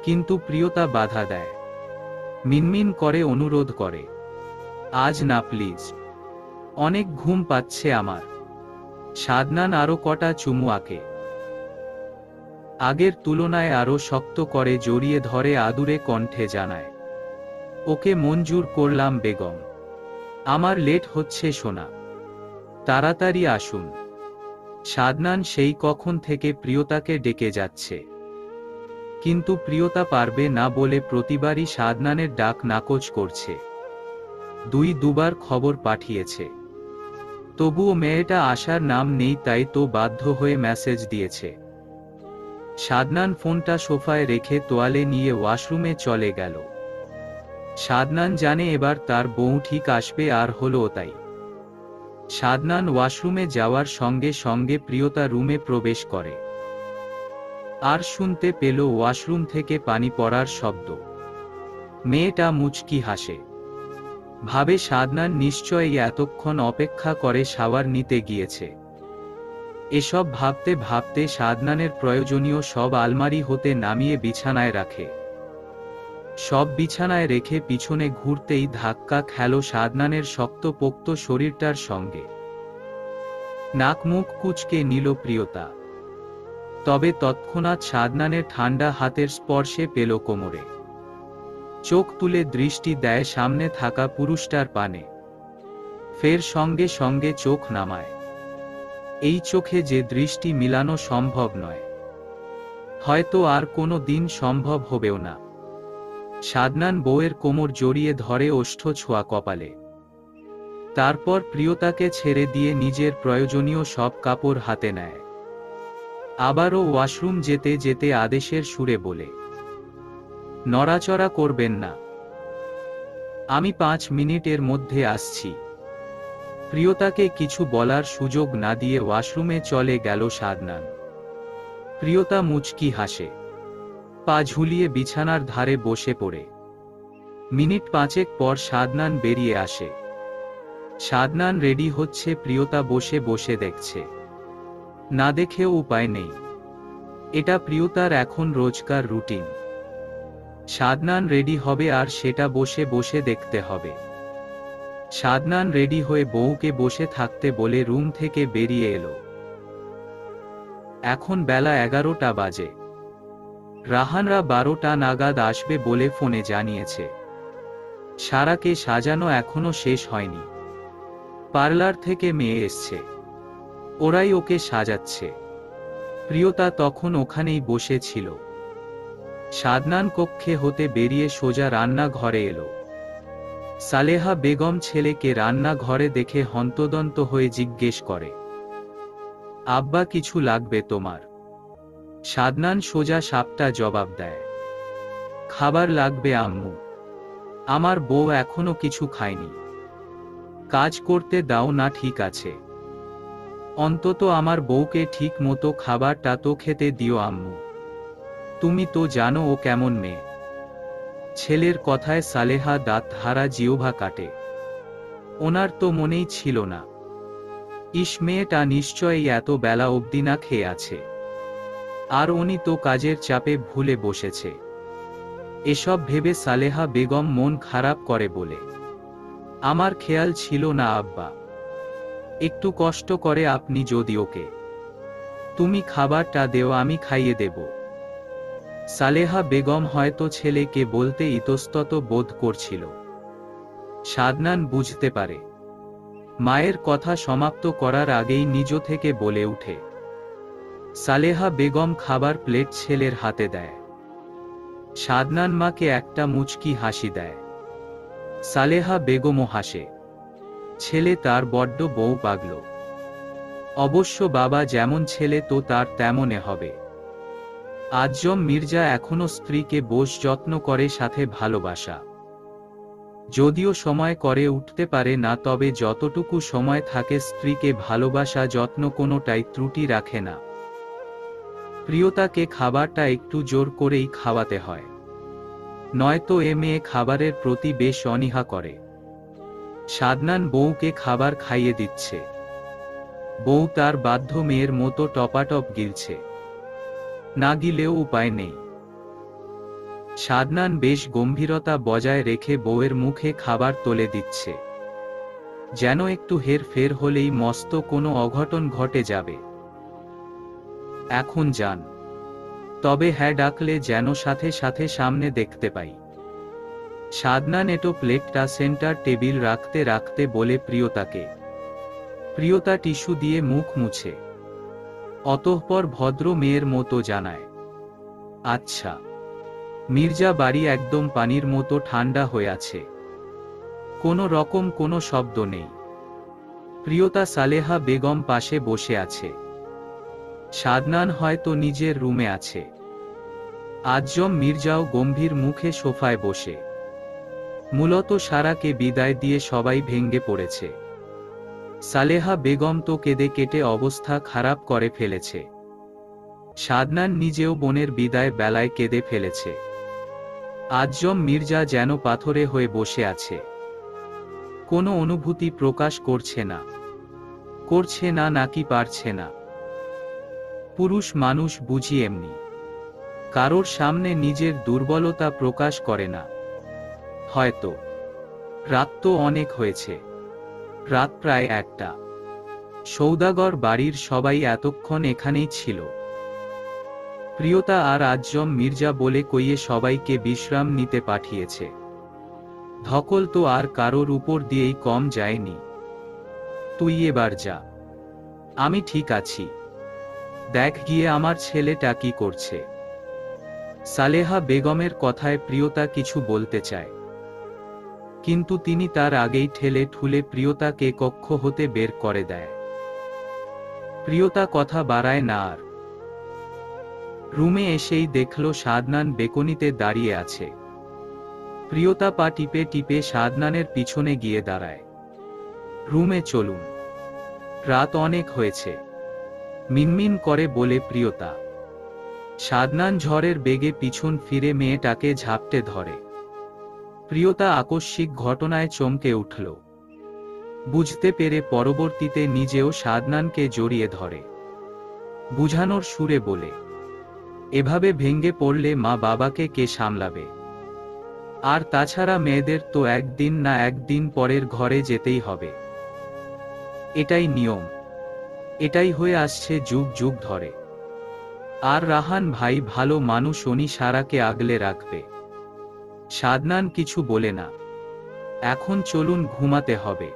কিন্তু প্রিয়তা বাধা দেয়। মিনমিন করে অনুরোধ করে, আজ না প্লিজ, অনেক ঘুম পাচ্ছে আমার। সাদনান আরো কটা চুমু আঁকে। আগের তুলনায় আরো শক্ত করে জড়িয়ে ধরে আদুরে কণ্ঠে জানায়, ওকে মঞ্জুর করলাম বেগম, আমার লেট হচ্ছে সোনা, তাড়াতাড়ি আসুন। সাদনান সেই কখন থেকে প্রিয়তাকে ডেকে যাচ্ছে, কিন্তু প্রিয়তা পারবে না বলে প্রতিবারই সাদনানের ডাক নাকচ করছে। 2বার খবর পাঠিয়েছে, তবুও মেয়েটা আসার নাম নেই, তাই তো বাধ্য হয়ে মেসেজ দিয়েছে। সাদনান ফোনটা সোফায় রেখে তোয়ালে নিয়ে ওয়াশরুমে চলে গেল। সাদনান জানে এবার তার বউ ঠিক আসবে, আর হলো তাই। সাদনান ওয়াশরুমে যাওয়ার সঙ্গে সঙ্গে প্রিয়তা রুমে প্রবেশ করে, আর শুনতে পেল ওয়াশরুম থেকে পানি পড়ার শব্দ। মেয়েটা মুচকি হাসে, ভাবে সাদনান নিশ্চয়ই এতক্ষণ অপেক্ষা করে শাওয়ার নিতে গিয়েছে। এসব ভাবতে ভাবতে সাদনানের প্রয়োজনীয় সব আলমারি হতে নামিয়ে বিছানায় রাখে। সব বিছানায় রেখে পিছনে ঘুরতেই ধাক্কা খেল সাদনানের শক্তপোক্ত শরীরটার সঙ্গে। নাক মুখ কুঁচকে নিল প্রিয়তা। তবে তৎক্ষণাৎ সাদনানের ঠান্ডা হাতের স্পর্শে পেল কোমরে। চোখ তুলে দৃষ্টি দেয় সামনে থাকা পুরুষটার পানে। ফের সঙ্গে সঙ্গে চোখ নামায়। এই চোখে যে দৃষ্টি মিলানো সম্ভব নয়, হয়তো আর কোনো দিন সম্ভব হবেও না। সাদনান বউয়ের কোমর জড়িয়ে ধরে, ওষ্ঠ ছোঁয়া কপালে। তারপর প্রিয়তাকে ছেড়ে দিয়ে নিজের প্রয়োজনীয় সব কাপড় হাতে নেয়। আবারও ওয়াশরুম যেতে যেতে আদেশের সুরে বলে, নড়াচড়া করবেন না, আমি 5 মিনিটের মধ্যে আসছি। প্রিয়তাকে কিছু বলার সুযোগ না দিয়ে ওয়াশরুমে চলে গেল সাদনান। প্রিয়তা মুচকি হাসে, পা ঝুলিয়ে বিছানার ধারে বসে পড়ে। মিনিট 5 পর সাদনান বেরিয়ে আসে। সাদনান রেডি হচ্ছে, প্রিয়তা বসে বসে দেখছে। না দেখেও উপায় নেই, এটা প্রিয়তার এখন রোজকার রুটিন। সাদনান রেডি হবে আর সেটা বসে বসে দেখতে হবে। সাদনান রেডি হয়ে বউকে বসে থাকতে বলে রুম থেকে বেরিয়ে এলো। এখন বেলা 11টা বাজে। রাহানরা 12টা নাগাদ আসবে বলে ফোনে জানিয়েছে। সারাকে সাজানো এখনো শেষ হয়নি। পার্লার থেকে মেয়ে এসছে, ওরাই ওকে সাজাচ্ছে। প্রিয়তা তখন ওখানেই বসে ছিল। সাদনান কক্ষে হতে বেরিয়ে সোজা রান্নাঘরে এলো। সালেহা বেগম ছেলেকে রান্নাঘরে দেখে হন্তদন্ত হয়ে জিজ্ঞেস করে, আব্বা কিছু লাগবে তোমার? সাদনান সোজা সাপটা জবাব দেয়, খাবার লাগবে আম্মু, আমার বউ এখনো কিছু খায়নি। কাজ করতে দাও না, ঠিক আছে, অন্তত আমার বউকে ঠিক মতো খাবারটা তো খেতে দিও আম্মু, তুমি তো জানো ও কেমন মেয়ে। ছেলের কথায় সালেহা দাঁত হারা জিহ্বা কাটে। ওনার তো মনেই ছিল না, ইস মেয়েটা নিশ্চয়ই এত বেলা অবধি না খেয়ে আছে, আর উনি তো কাজের চাপে ভুলে বসেছে। এসব ভেবে সালেহা বেগম মন খারাপ করে বলে, আমার খেয়াল ছিল না আব্বা, একটু কষ্ট করে আপনি যদি ওকে, তুমি খাবারটা দেও, আমি খাইয়ে দেব। সালেহা বেগম হয়তো ছেলেকে বলতে ইতস্তত বোধ করছিল। সাদনান বুঝতে পারে। মায়ের কথা সমাপ্ত করার আগেই নিজ থেকে বলে উঠে। সালেহা বেগম খাবার প্লেট ছেলের হাতে দেয়। সাদনান মাকে একটা মুচকি হাসি দেয়। সালেহা বেগমও হাসে। ছেলে তার বড্ড বউ পাগল। অবশ্য বাবা যেমন ছেলে তো তার তেমনে হবে। আজম মির্জা এখনো স্ত্রীকে বোস যত্ন করে, সাথে ভালোবাসা। যদিও সময় করে উঠতে পারে না, তবে যতটুকু সময় থাকে স্ত্রীকে ভালোবাসা যত্ন কোনোটাই ত্রুটি রাখে না। প্রিয়তাকে খাবারটা একটু জোর করেই খাওয়াতে হয়, নয়তো এ মেয়ে খাবারের প্রতি বেশ অনীহা করে। সাদনান বউকে খাবার খাইয়ে দিচ্ছে। বউ তার বাধ্য মেয়ের মতো টপাটপ গিলছে। না গিলেও উপায় নেই। সাদনান বেশ গম্ভীরতা বজায় রেখে বউয়ের মুখে খাবার তুলে দিচ্ছে, যেন একটু হেরফের হলেই মস্ত কোনো অঘটন ঘটে যাবে। এখন যান, তবে হ্যাঁ ডাকলে যেন সাথে সাথে সামনে দেখতে পাই। সাদনান এটো প্লেটটা সেন্টার টেবিল রাখতে রাখতে বলে প্রিয়তাকে। প্রিয়তা টিস্যু দিয়ে মুখ মুছে অতঃপর ভদ্র মেয়ের মতো জানায়, আচ্ছা। মির্জা বাড়ি একদম পানির মতো ঠান্ডা হয়ে আছে, কোনো রকম কোনো শব্দ নেই। প্রিয়তা সালেহা বেগম পাশে বসে আছে। সাদনান হয়তো নিজের রুমে আছে। আজম মির্জাও গম্ভীর মুখে সোফায় বসে। মূলত সারাকে বিদায় দিয়ে সবাই ভেঙ্গে পড়েছে। সালেহা বেগম তো কেঁদে কেটে অবস্থা খারাপ করে ফেলেছে। সাদনান নিজেও বোনের বিদায় বেলায় কেঁদে ফেলেছে। আজম মির্জা যেন পাথরে হয়ে বসে আছে, কোনো অনুভূতি প্রকাশ করছে না। করছে না নাকি পারছে না। পুরুষ মানুষ বুঝি এমনি, কারোর সামনে নিজের দুর্বলতা প্রকাশ করে না। হয়তো। রাত তো অনেক হয়েছে, রাত প্রায় 1টা। সৌদাগর বাড়ির সবাই এতক্ষণ এখানেই ছিল। প্রিয়তা আর আজম মির্জা বলে কইয়ে সবাইকে বিশ্রাম নিতে পাঠিয়েছে। ধকল তো আর কারোর উপর দিয়েই কম যায়নি। তুই এবার যা, আমি ঠিক আছি। দেখ গিয়ে আমার ছেলেটা কি করছে। সালেহা বেগমের কথায় প্রিয়তা কিছু বলতে চায়, কিন্তু তিনি তার আগেই ঠেলে ঠুলে প্রিয়তাকে কক্ষ হতে বের করে দেয়। প্রিয়তা কথা বাড়ায় না আর। রুমে এসেই দেখল সাদনান বেকনিতে দাঁড়িয়ে আছে। প্রিয়তা পা টিপে টিপে সাদনানের পিছনে গিয়ে দাঁড়ায়। রুমে চলুন, রাত অনেক হয়েছে, মিনমিন করে বলে প্রিয়তা। সাদনান ঝড়ের বেগে পিছন ফিরে মেয়েটাকে ঝাপটে ধরে। প্রিয়তা আকস্মিক ঘটনায় চমকে উঠল। বুঝতে পেরে পরবর্তীতে নিজেও সাদনানকে জড়িয়ে ধরে। বুঝানোর সুরে বলে, এভাবে ভেঙে পড়লে মা বাবাকে কে সামলাবে? আর তাছাড়া মেয়েদের তো একদিন না একদিন পরের ঘরে যেতেই হবে। এটাই নিয়ম, এটাই হয়ে আসছে যুগ যুগ ধরে। আর রাহান ভাই ভালো মানুষ, উনি সারাকে আগলে রাখবে। সাদনান কিছু বলে না। এখন চলুন, ঘুমাতে হবে।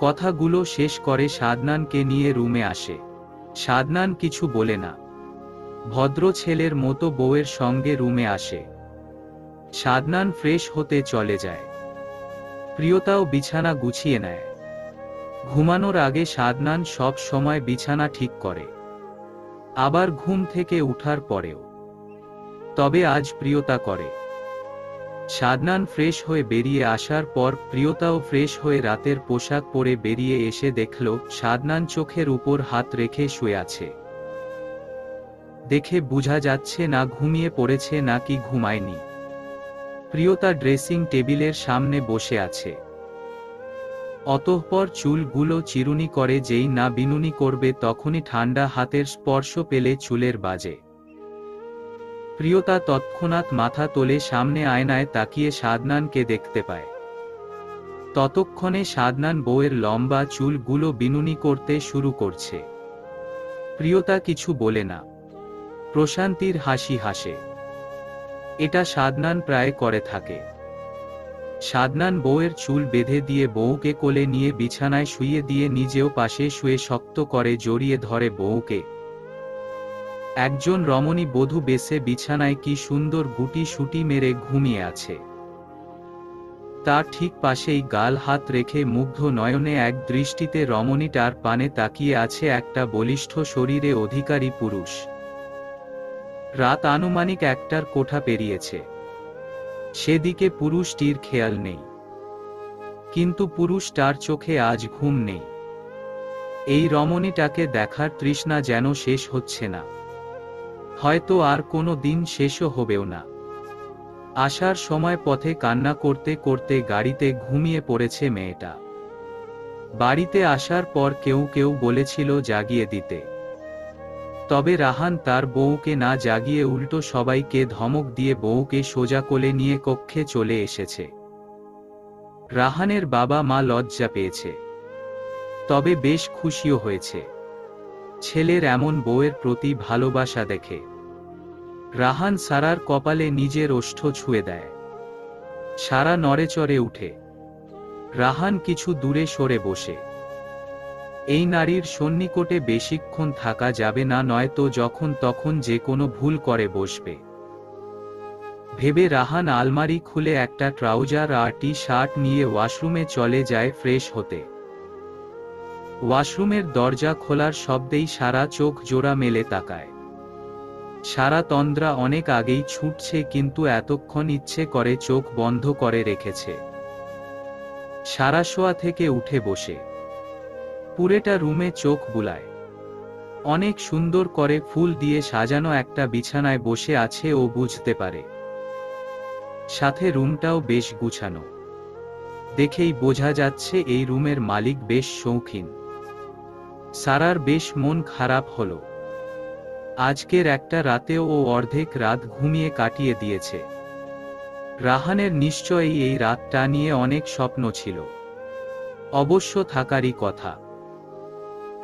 কথাগুলো শেষ করে সাদনানকে নিয়ে রুমে আসে। সাদনান কিছু বলে না, ভদ্র ছেলের মতো বউয়ের সঙ্গে রুমে আসে। সাদনান ফ্রেশ হতে চলে যায়। প্রিয়তাও বিছানা গুছিয়ে নেয়। ঘুমানোর আগে সাদনান সব সময় বিছানা ঠিক করে, আবার ঘুম থেকে উঠার পরেও। তবে আজ প্রিয়তা করে। সাদনান ফ্রেশ হয়ে বেরিয়ে আসার পর প্রিয়তাও ফ্রেশ হয়ে রাতের পোশাক পরে বেরিয়ে এসে দেখল সাদনান চোখের উপর হাত রেখে শুয়ে আছে। দেখে বোঝা যাচ্ছে না ঘুমিয়ে পড়েছে নাকি ঘুমায়নি। প্রিয়তা ড্রেসিং টেবিলের সামনে বসে আছে। অতঃপর চুলগুলো চিরুনি করে, যেই না বিনুনি করবে তখনই ঠান্ডা হাতের স্পর্শ পেলে চুলের বাজে। প্রিয়তা তৎক্ষণাৎ মাথা তোলে সামনে আয়নায় তাকিয়ে সাদনানকে দেখতে পায়। ততক্ষণে সাদনান বউয়ের লম্বা চুলগুলো বিনুনি করতে শুরু করছে। প্রিয়তা কিছু বলে না, প্রশান্তির হাসি হাসে। এটা সাদনান প্রায় করে থাকে। সাদনান বউয়ের চুল বেঁধে দিয়ে বউকে কোলে নিয়ে বিছানায় শুইয়ে দিয়ে নিজেও পাশে শুয়ে শক্ত করে জড়িয়ে ধরে বউকে। একজন রমণী বধূ বেশে বিছানায় কি সুন্দর গুটি সুটি মেরে ঘুমিয়ে আছে। তার ঠিক পাশেই গাল হাত রেখে মুগ্ধ নয়নে এক দৃষ্টিতে রমণীটার পানে তাকিয়ে আছে একটা বলিষ্ঠ শরীরে অধিকারী পুরুষ। রাত আনুমানিক 1টার কোঠা পেরিয়েছে। সেদিকে পুরুষটির খেয়াল নেই, কিন্তু পুরুষটার চোখে আজ ঘুম নেই। এই রমণীটাকে দেখার তৃষ্ণা যেন শেষ হচ্ছে না। হয়তো আর কোনো দিন শেষও হবেও না। আসার সময় পথে কান্না করতে করতে গাড়িতে ঘুমিয়ে পড়েছে মেয়েটা। বাড়িতে আসার পর কেউ কেউ বলেছিল জাগিয়ে দিতে, তবে রাহান তার বউকে না জাগিয়ে উল্টো সবাইকে ধমক দিয়ে বউকে সোজা কোলে নিয়ে কক্ষে চলে এসেছে। রাহানের বাবা মা লজ্জা পেয়েছে, তবে বেশ খুশিও হয়েছে। ছেলের এমন বউয়ের প্রতি ভালোবাসা দেখে রাহান সারার কপালে নিজের ওষ্ঠ ছুঁয়ে দেয়। সারা নড়েচড়ে উঠে। রাহান কিছু দূরে সরে বসে। এই নারীর সন্নিকটে বেশিক্ষণ থাকা যাবে না, নয়তো যখন তখন যে কোনো ভুল করে বসবে ভেবে রাহান আলমারি খুলে একটা ট্রাউজার আর টি শার্ট নিয়ে ওয়াশরুমে চলে যায় ফ্রেশ হতে। ওয়াশরুমের দরজা খোলার শব্দেই সারা চোখ জোড়া মেলে তাকায়। সারা তন্দ্রা অনেক আগেই ছুটছে, কিন্তু এতক্ষণ ইচ্ছে করে চোখ বন্ধ করে রেখেছে। সারা শোয়া থেকে উঠে বসে পুরেটা রুমে চোখ বুলায়। অনেক সুন্দর করে ফুল দিয়ে সাজানো একটা বিছানায় বসে আছে ও বুঝতে পারে। সাথে রুমটাও বেশ গুছানো। দেখেই বোঝা যাচ্ছে এই রুমের মালিক বেশ শৌখিন। সারার বেশ মন খারাপ হলো। আজকের একটা রাতেও ও অর্ধেক রাত ঘুমিয়ে কাটিয়ে দিয়েছে। রাহানের নিশ্চয়ই এই রাতটা নিয়ে অনেক স্বপ্ন ছিল, অবশ্য থাকারই কথা।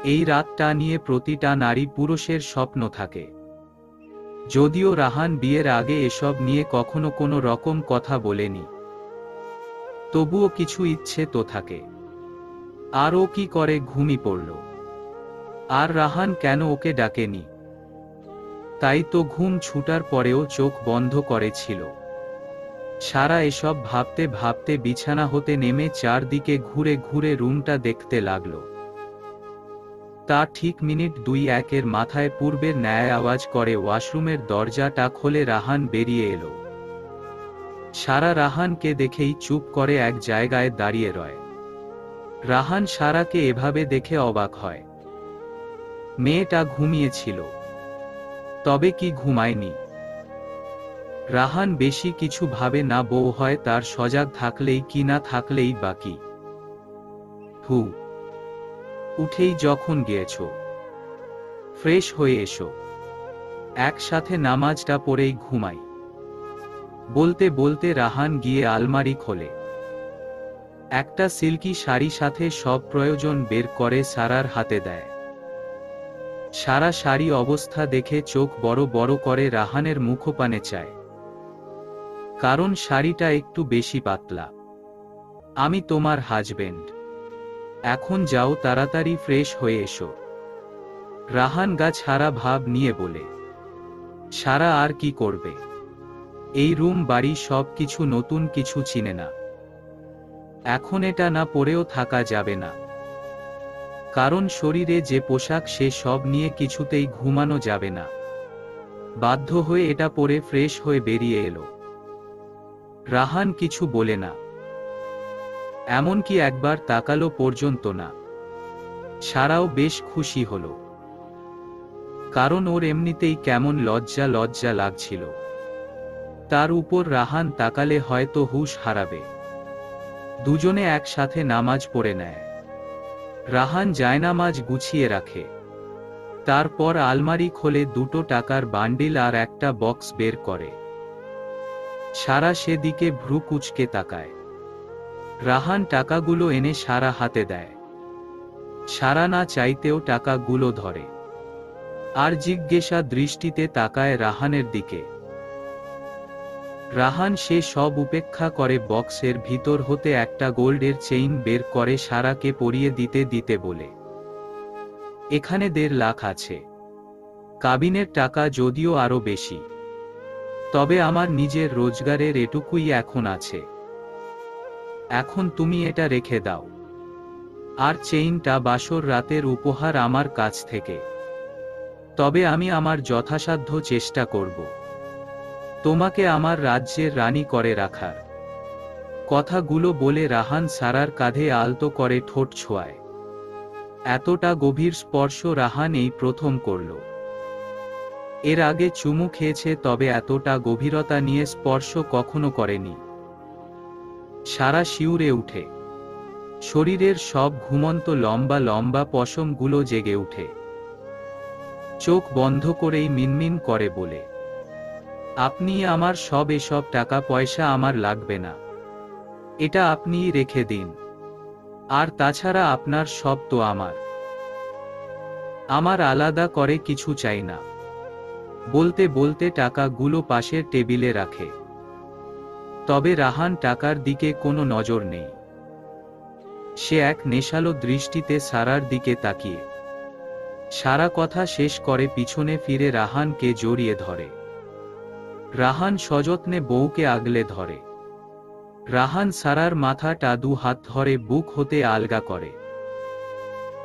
এই রাতটা নিয়ে প্রতিটা নারী পুরুষের স্বপ্ন থাকে। যদিও রাহান বিয়ের আগে এসব নিয়ে কখনো কোনো রকম কথা বলেনি, তবুও কিছু ইচ্ছে তো থাকে। আর ও কি করে ঘুমিয়ে পড়ল? আর রাহান কেন ওকে ডাকেনি? তাই তো ঘুম ছুটার পরেও চোখ বন্ধ করেছিল। সারা এসব ভাবতে ভাবতে বিছানা হতে নেমে চারদিকে ঘুরে ঘুরে রুমটা দেখতে লাগল। তা ঠিক মিনিট 2-1 মাথায় পূর্বের ন্যায় আওয়াজ করে ওয়াশরুমের দরজাটা খোলে রাহান বেরিয়ে এলো। সারা রাহানকে দেখেই চুপ করে এক জায়গায় দাঁড়িয়ে রয়। রাহান সারাকে এভাবে দেখে অবাক হয়। মেয়েটা ঘুমিয়েছিল, তবে কি ঘুমায়নি? রাহান বেশি কিছু ভাবে না, বউ হয় তার, সজাগ থাকলেই কি না থাকলেই বাকি। উঠেই যখন গিয়েছো, ফ্রেশ হয়ে এসো, একসাথে নামাজটা পড়েই ঘুমাই। বলতে বলতে রাহান গিয়ে আলমারি খোলে। একটা সিল্কি শাড়ি সাথে সব প্রয়োজন বের করে সারার হাতে দেয়। সারা শাড়ি অবস্থা দেখে চোখ বড় বড় করে রাহানের মুখপানে চায়, কারণ শাড়িটা একটু বেশি পাতলা। আমি তোমার হাজবেন্ড, এখন যাও তাড়াতাড়ি ফ্রেশ হয়ে এসো। রাহান গা ছাড়া ভাব নিয়ে বলে। সারা আর কি করবে? এই রুম বাড়ি সব কিছু নতুন, কিছু চিনে না। এখন এটা না পরেও থাকা যাবে না, কারণ শরীরে যে পোশাক সে সব নিয়ে কিছুতেই ঘুমানো যাবে না। বাধ্য হয়ে এটা পরে ফ্রেশ হয়ে বেরিয়ে এলো। রাহান কিছু বলে না, এমনকি একবার তাকালো পর্যন্ত না। সারাও বেশ খুশি হলো, কারণ ওর এমনিতেই কেমন লজ্জা লজ্জা লাগছিল। তার উপর রাহান তাকালে হয়তো হুঁশ হারাবে। দুজনে একসাথে নামাজ পড়ে নেয়। রাহান জায়নামাজ গুছিয়ে রাখে, তারপর আলমারি খোলে 2 টাকার বান্ডিল আর একটা বক্স বের করে। সারা সেদিকে ভ্রু কুঁচকে তাকায়। রাহান টাকাগুলো এনে সারা হাতে দেয়। সারা না চাইতেও টাকাগুলো ধরে, আর জিজ্ঞাসা দৃষ্টিতে তাকায় রাহানের দিকে। রাহান সে সব উপেক্ষা করে বক্সের ভিতর হতে একটা গোল্ডের চেইন বের করে সারাকে পরিয়ে দিতে দিতে বলে, এখানে 1.5 লাখ আছে। কাবিনের টাকা যদিও আরো বেশি, তবে আমার নিজের রোজগারের এটুকুই এখন আছে। এখন তুমি এটা রেখে দাও। আর চেইনটা বাসর রাতের উপহার আমার কাছ থেকে। তবে আমি আমার যথাসাধ্য চেষ্টা করব তোমাকে আমার রাজ্যের রানী করে রাখার। কথাগুলো বলে রাহান সারার কাঁধে আলতো করে ঠোঁট ছোঁয়ায়। এতটা গভীর স্পর্শ রাহান এই প্রথম করল। এর আগে চুমু খেয়েছে, তবে এতটা গভীরতা নিয়ে স্পর্শ কখনো করেনি। সারা শিউরে উঠে, শরীরের সব ঘুমন্ত লম্বা লম্বা পশমগুলো জেগে উঠে। চোখ বন্ধ করেই মিনমিন করে বলে, আপনি আমার সব, এসব টাকা পয়সা আমার লাগবে না। এটা আপনিই রেখে দিন। আর তাছাড়া আপনার সব তো আমার। আমার আলাদা করে কিছু চাই না। বলতে বলতে টাকাগুলো পাশের টেবিলে রাখে। তবে রাহান টাকার দিকে কোনো নজর নেই। সে এক নেশালো দৃষ্টিতে সারার দিকে তাকিয়ে। সারা কথা শেষ করে পিছনে ফিরে রাহানকে জড়িয়ে ধরে। রাহান সযত্নে বউকে আগলে ধরে। রাহান সারার মাথাটা 2 হাত ধরে বুক হতে আলগা করে।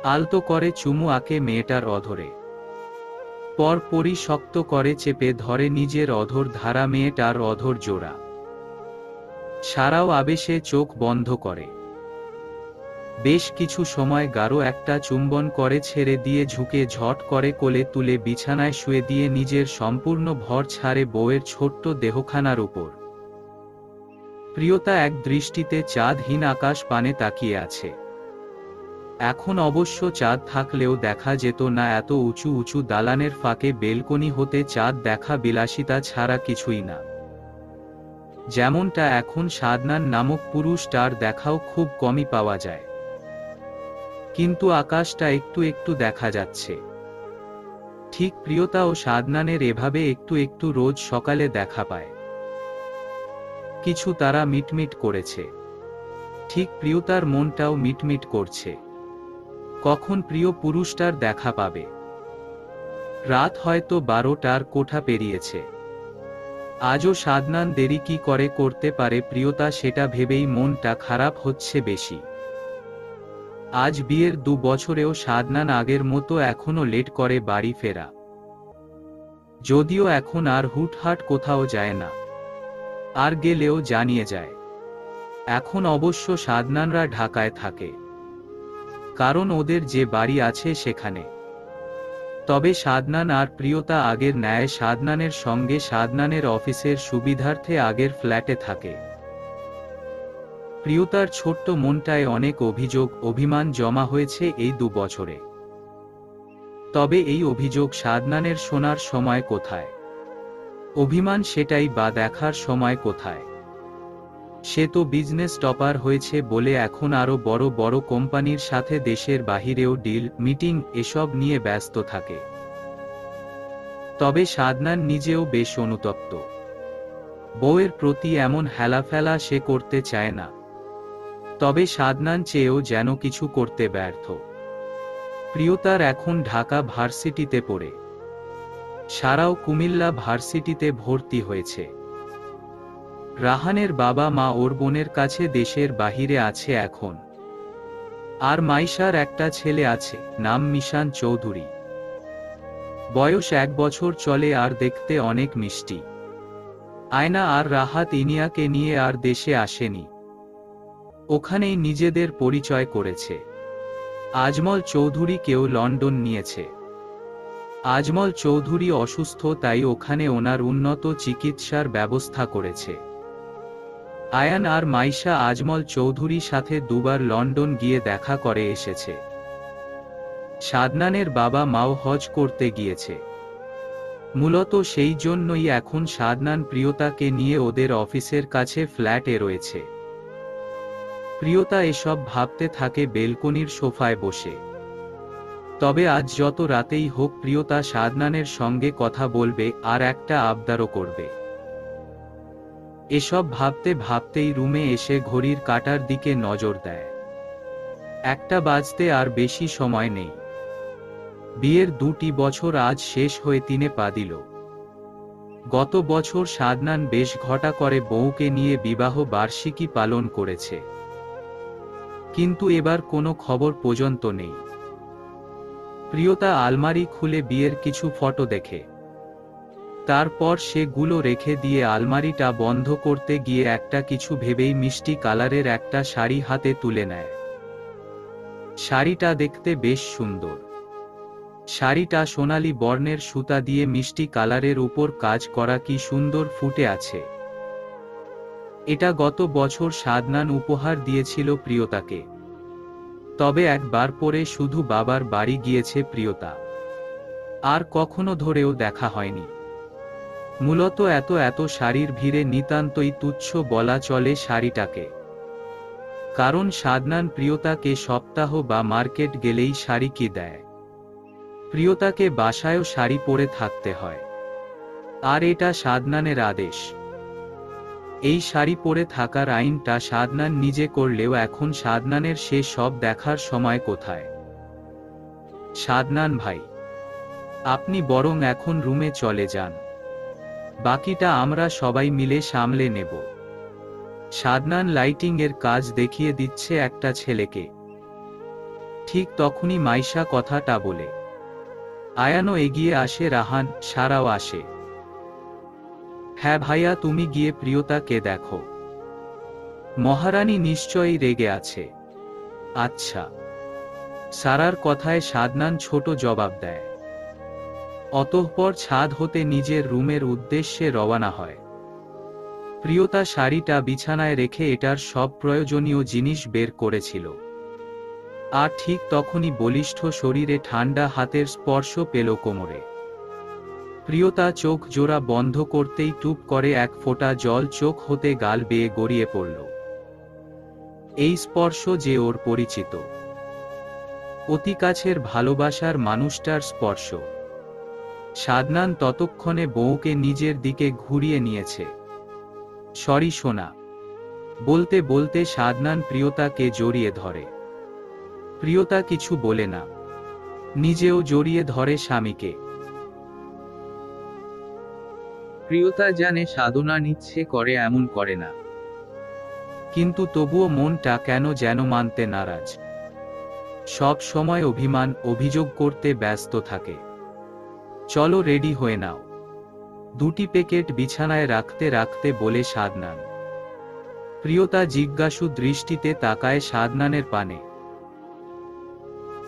আলতো করে চুমু আঁকে মেয়েটার অধরে। পরপরই শক্ত করে চেপে ধরে নিজের অধর ধারা মেয়েটার অধর জোড়া। সারাও আবেশে চোখ বন্ধ করে। বেশ কিছু সময় গাঢ় একটা চুম্বন করে ছেড়ে দিয়ে ঝুঁকে ঝট করে কোলে তুলে বিছানায় শুয়ে দিয়ে নিজের সম্পূর্ণ ভর ছাড়ে বউয়ের ছোট্ট দেহখানার উপর। প্রিয়তা এক দৃষ্টিতে চাঁদহীন আকাশ পানে তাকিয়ে আছে। এখন অবশ্য চাঁদ থাকলেও দেখা যেত না এত উঁচু উঁচু দালানের ফাঁকে বেলকনি হতে চাঁদ দেখা বিলাসিতা ছাড়া কিছুই না। যেমনটা এখন সাদনান নামক পুরুষটার দেখাও খুব কমই পাওয়া যায়। কিন্তু আকাশটা একটু একটু দেখা যাচ্ছে। ঠিক প্রিয়তা ও সাদনানের এভাবে একটু একটু রোজ সকালে দেখা পায়। কিছু তারা মিটমিট করেছে। ঠিক প্রিয়তার মনটাও মিটমিট করছে। কখন প্রিয় পুরুষটার দেখা পাবে। রাত হয়তো 12টার কোঠা পেরিয়েছে। আজও সাদনান দেরি কি করে করতে পারে প্রিয়তা সেটা ভেবেই মনটা খারাপ হচ্ছে বেশি। আজ বিয়ের 2 বছরেও সাদনান আগের মতো এখনো লেট করে বাড়ি ফেরা। যদিও এখন আর হুটহাট কোথাও যায় না, আর গেলেও জানিয়ে যায়। এখন অবশ্য সাদনানরা ঢাকায় থাকে, কারণ ওদের যে বাড়ি আছে সেখানে। তবে সাদনান আর প্রিয়তা আগের ন্যায় সাদনানের সঙ্গে সাদনানের অফিসের সুবিধার্থে আগের ফ্ল্যাটে থাকে। প্রিয়তার ছোট্ট মনটায় অনেক অভিযোগ অভিমান জমা হয়েছে এই 2 বছরে। তবে এই অভিযোগ সাদনানের শোনার সময় কোথায়, অভিমান সেটাই বা দেখার সময় কোথায়। সে তো বিজনেস টপার হয়েছে বলে এখন আরো বড় বড় কোম্পানির সাথে দেশের বাহিরেও ডিল মিটিং এসব নিয়ে ব্যস্ত থাকে। তবে সাদনান নিজেও বেশ অনুতপ্ত। বউয়ের প্রতি এমন হেলাফেলা সে করতে চায় না। তবে সাদনান চেয়েও যেন কিছু করতে ব্যর্থ। প্রিয়তার এখন ঢাকা ভার্সিটিতে পড়ে। সারাও কুমিল্লা ভার্সিটিতে ভর্তি হয়েছে। রাহানের বাবা মা ওর বোনের কাছে দেশের বাহিরে আছে এখন। আর মাইশার একটা ছেলে আছে, নাম মিশান চৌধুরী। বয়স 1 বছর চলে আর দেখতে অনেক মিষ্টি। আয়না আর রাহাত ইনিয়াকে নিয়ে আর দেশে আসেনি, ওখানেই নিজেদের পরিচয় করেছে। আজমল চৌধুরীকেও লন্ডন নিয়েছে। আজমল চৌধুরী অসুস্থ, তাই ওখানে ওনার উন্নত চিকিৎসার ব্যবস্থা করেছে। আয়ান আর মাইশা আজমল চৌধুরী সাথে 2 বার লন্ডন গিয়ে দেখা করে এসেছে। সাদনানের বাবা মাও হজ করতে গিয়েছে। মূলত সেই জন্যই এখন সাদনান প্রিয়তাকে নিয়ে ওদের অফিসের কাছে ফ্ল্যাটে রয়েছে। প্রিয়তা এসব ভাবতে থাকে বেলকনির সোফায় বসে। তবে আজ যত রাতেই হোক প্রিয়তা সাদনানের সঙ্গে কথা বলবে আর একটা আবদারও করবে। এসব ভাবতে ভাবতেই রুমে এসে ঘড়ির কাঁটার দিকে নজর দেয়। 1টা বাজতে আর বেশি সময় নেই। বিয়ের 2টি বছর আজ শেষ হয়ে 3-এ পা দিল। গত বছর সাদনান বেশ ঘটা করে বউকে নিয়ে বিবাহ বার্ষিকী পালন করেছে। কিন্তু এবার কোনো খবর পর্যন্ত নেই। প্রিয়তা আলমারি খুলে বিয়ের কিছু ফটো দেখে। তারপর সেগুলো রেখে দিয়ে আলমারিটা বন্ধ করতে গিয়ে একটা কিছু ভেবেই মিষ্টি কালারের একটা শাড়ি হাতে তুলে নেয়। শাড়িটা দেখতে বেশ সুন্দর। শাড়িটা সোনালী বর্ণের সুতা দিয়ে মিষ্টি কালারের উপর কাজ করা কি সুন্দর ফুটে আছে। এটা গত বছর সাদনান উপহার দিয়েছিল প্রিয়তাকে। তবে একবার পরে শুধু বাবার বাড়ি গিয়েছে প্রিয়তা, আর কখনো ধরেও দেখা হয়নি। মূলত এত শাড়ির ভিড়ে নিতান্তই তুচ্ছ বলা চলে শাড়িটাকে। কারণ সাদনান প্রিয়তাকে সপ্তাহ বা মার্কেট গেলেই শাড়ি কি দেয়। প্রিয়তাকে বাসায়ও শাড়ি পরে থাকতে হয়, আর এটা সাদনানের আদেশ। এই শাড়ি পরে থাকার আইনটা সাদনান নিজে করলেও এখন সাদনানের সে সব দেখার সময় কোথায়। সাদনান ভাই, আপনি বরং এখন রুমে চলে যান, বাকিটা আমরা সবাই মিলে সামলে নেব। সাদনান লাইটিং এর কাজ দেখিয়ে দিচ্ছে একটা ছেলেকে। ঠিক তখনই মাইশা কথাটা বলে। আয়ানও এগিয়ে আসে, রাহান, সারাও আসে। হ্যাঁ ভাইয়া, তুমি গিয়ে প্রিয়তাকে দেখো। মহারানী নিশ্চয়ই রেগে আছে। আচ্ছা। সারার কথায় সাদনান ছোট জবাব দেয়। অতঃপর ছাদ হতে নিজের রুমের উদ্দেশ্যে রওনা হয়। প্রিয়তা শাড়িটা বিছানায় রেখে এটার সব প্রয়োজনীয় জিনিস বের করেছিল। আর ঠিক তখনই বলিষ্ঠ শরীরে ঠান্ডা হাতের স্পর্শ পেল কোমরে। প্রিয়তা চোখ জোড়া বন্ধ করতেই টুপ করে এক ফোঁটা জল চোখ হতে গাল বেয়ে গড়িয়ে পড়ল। এই স্পর্শ যে ওর পরিচিত। অতি কাছের ভালোবাসার মানুষটার স্পর্শ। সাদনান ততক্ষণে বউকে নিজের দিকে ঘুরিয়ে নিয়েছে। সরি সোনা বলতে বলতে সাদনান প্রিয়তাকে জড়িয়ে ধরে। প্রিয়তা কিছু বলে না, নিজেও জড়িয়ে ধরে স্বামীকে। প্রিয়তা জানে সাধনা ইচ্ছে করে এমন করে না, কিন্তু তবুও মনটা কেন যেন মানতে নারাজ। সব সময় অভিমান অভিযোগ করতে ব্যস্ত থাকে। চলো রেডি হয়ে নাও, দুটি প্যাকেট বিছানায় রাখতে রাখতে বলে সাদনান। প্রিয়তা জিজ্ঞাসু দৃষ্টিতে তাকায় সাদনানের পানে।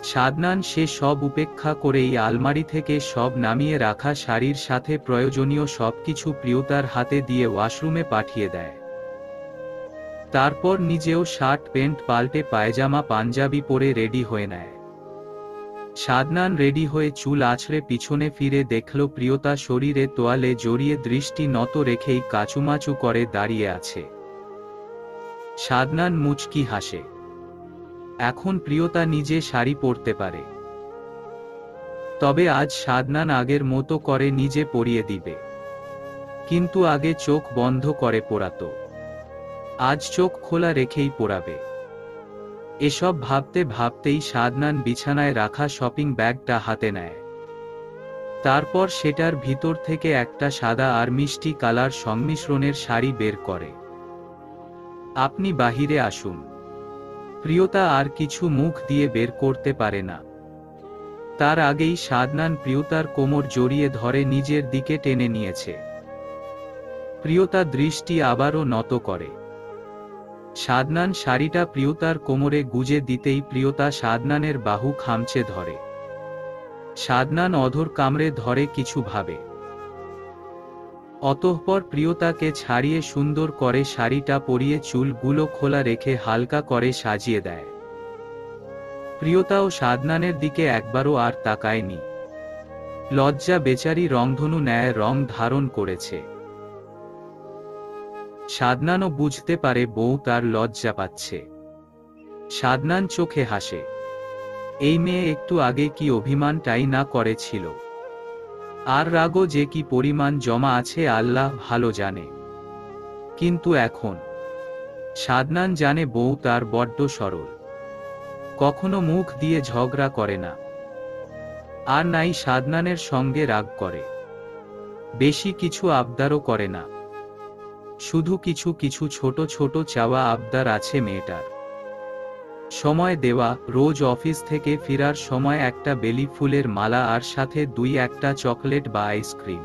সাদনান সে সব উপেক্ষা করেই আলমারি থেকে সব নামিয়ে রাখা শাড়ির সাথে প্রয়োজনীয় সবকিছু প্রিয়তার হাতে দিয়ে ওয়াশরুমে পাঠিয়ে দেয়। তারপর নিজেও শার্ট প্যান্ট পাল্টে পায়জামা পাঞ্জাবি পরে রেডি হয়ে নেয়। সাদনান রেডি হয়ে চুল আছড়ে পিছনে ফিরে দেখল প্রিয়তা শরীরে তোয়ালে জড়িয়ে দৃষ্টি নত রেখেই কাচুমাচু করে দাঁড়িয়ে আছে। সাদনান মুচকি হাসে। এখন প্রিয়তা নিজে শাড়ি পরতে পারে। তবে আজ সাদনান আগের মতো করে নিজে পরিয়ে দিবে, কিন্তু আগে চোখ বন্ধ করে পরাতো, আজ চোখ খোলা রেখেই পরাবে। এসব ভাবতে ভাবতেই সাদনান বিছানায় রাখা শপিং ব্যাগটা হাতে নেয়। তারপর সেটার ভিতর থেকে একটা সাদা আর মিষ্টি কালার সংমিশ্রণের শাড়ি বের করে। আপনি বাহিরে আসুন। প্রিয়তা আর কিছু মুখ দিয়ে বের করতে পারে না। তার আগেই সাদনান প্রিয়তার কোমর জড়িয়ে ধরে নিজের দিকে টেনে নিয়েছে। প্রিয়তা দৃষ্টি আবারও নত করে। সাদনান শাড়িটা প্রিয়তার কোমরে গুজে দিতেই প্রিয়তা সাদনানের বাহু খামচে ধরে। সাদনান অধর কামড়ে ধরে কিছু ভাবে। অতঃপর প্রিয়তাকে ছাড়িয়ে সুন্দর করে শাড়িটা পরিয়ে চুলগুলো খোলা রেখে হালকা করে সাজিয়ে দেয়। প্রিয়তাও সাদনানের দিকে একবারও আর তাকায়নি। লজ্জা বেচারি রংধনু ন্যায় রং ধারণ করেছে। সাদনানও বুঝতে পারে বউ তার লজ্জা পাচ্ছে। সাদনান চোখে হাসে। এই মেয়ে একটু আগে কি অভিমানটাই না করেছিল, আর রাগও যে কি পরিমাণ জমা আছে আল্লাহ ভালো জানে। কিন্তু এখন সাদনান জানে বউ তার বড্ড সরল, কখনো মুখ দিয়ে ঝগড়া করে না, আর নাই সাদনানের সঙ্গে রাগ করে। বেশি কিছু আবদারও করে না, শুধু কিছু কিছু ছোট ছোট চাওয়া আবদার আছে মেয়েটার। সময় দেওয়া, রোজ অফিস থেকে ফেরার সময় একটা বেলি ফুলের মালা আর সাথে দুই একটা চকলেট বা আইসক্রিম।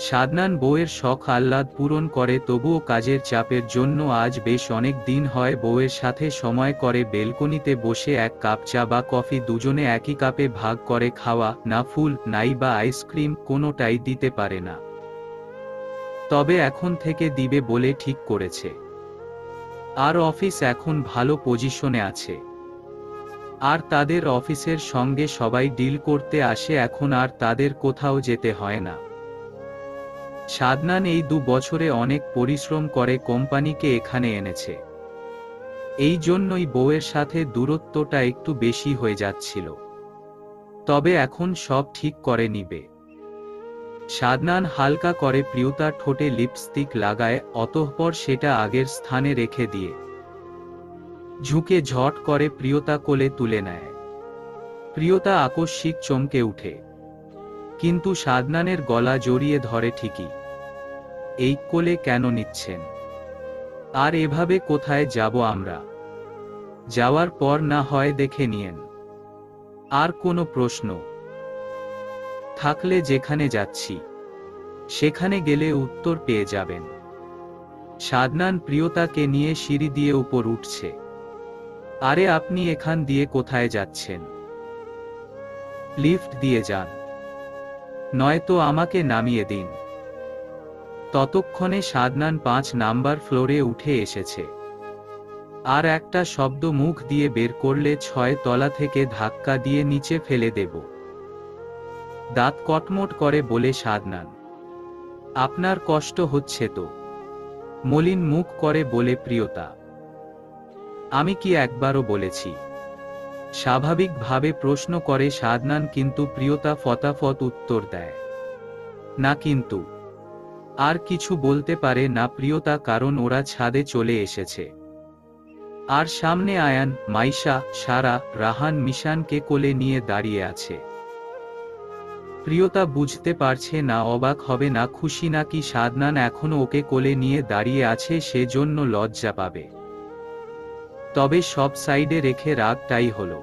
সাদনান বউয়ের শখ আহ্লাদ পূরণ করে, তবুও কাজের চাপের জন্য আজ বেশ অনেক দিন হয় বউয়ের সাথে সময় করে বেলকনিতে বসে এক কাপ চা বা কফি দুজনে একই কাপে ভাগ করে খাওয়া। না ফুল নাই বা আইসক্রিম, কোনোটাই দিতে পারে না। তবে এখন থেকে দিবে বলে ঠিক করেছে। আর অফিস এখন ভালো পজিশনে আছে, আর তাদের অফিসের সঙ্গে সবাই ডিল করতে আসে, এখন আর তাদের কোথাও যেতে হয় না। সাদনান এই 2 বছরে অনেক পরিশ্রম করে কোম্পানিকে এখানে এনেছে। এই জন্যই বউয়ের সাথে দূরত্বটা একটু বেশি হয়ে যাচ্ছিল। তবে এখন সব ঠিক করে নিবে। সাদনান হালকা করে প্রিয়তার ঠোঁটে লিপস্টিক লাগায়, অতঃপর সেটা আগের স্থানে রেখে দিয়ে ঝুঁকে ঝট করে প্রিয়তা কোলে তুলে নেয়। প্রিয়তা আকস্মিক চমকে উঠে, কিন্তু সাদনানের গলা জড়িয়ে ধরে ঠিকই। এই কোলে কেন নিচ্ছেন? আর এভাবে কোথায় যাব আমরা? যাওয়ার পর না হয় দেখে নিয়েন। আর কোনো প্রশ্ন থাকলে যেখানে যাচ্ছি সেখানে গেলে উত্তর পেয়ে যাবেন। সাদনান প্রিয়তাকে নিয়ে সিঁড়ি দিয়ে উপর উঠছে। আরে আপনি এখান দিয়ে কোথায় যাচ্ছেন? লিফট দিয়ে যান, নয়তো আমাকে নামিয়ে দিন। ততক্ষণে সাদনান 5 নাম্বার ফ্লোরে উঠে এসেছে। আর একটা শব্দ মুখ দিয়ে বের করলে 6 তলা থেকে ধাক্কা দিয়ে নিচে ফেলে দেব। দাঁত কটমট করে বলে সাদনান, আপনার কষ্ট হচ্ছে তো? মলিন মুখ করে বলে প্রিয়তা, আমি কি একবারও বলেছি স্বাভাবিকভাবে প্রশ্ন করে সাদনান, কিন্তু প্রিয়তা ফতাফত উত্তর দেয়, না কিন্তু। আর কিছু বলতে পারে না প্রিয়তা, কারণ ওরা ছাদে চলে এসেছে। আর সামনে আয়ান, মাইশা, সারা, রাহান মিশানকে কোলে নিয়ে দাঁড়িয়ে আছে। প্রিয়তা বুঝতে পারছে না অবাক হবে না খুশি, নাকি সাদনান এখনো ওকে কোলে নিয়ে দাঁড়িয়ে আছে সেজন্য লজ্জা পাবে। তবে সব সাইডে রেখে রাগটাই হলো,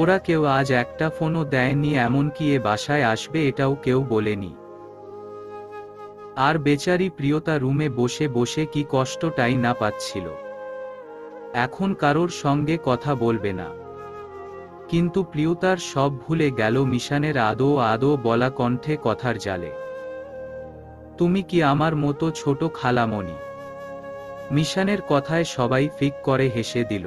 ওরা কেউ আজ একটা ফোনও দেয়নি, এমনকি এ বাসায় আসবে এটাও কেউ বলেনি। আর বেচারি প্রিয়তা রুমে বসে বসে কি কষ্টটাই না পাচ্ছিল। এখন কারোর সঙ্গে কথা বলবে না, কিন্তু প্রিয়তার সব ভুলে গেল মিশানের আদো আদো বলা কণ্ঠে কথার জালে। তুমি কি আমার মতো ছোট খালামণি? মিশানের কথায় সবাই ফিক করে হেসে দিল।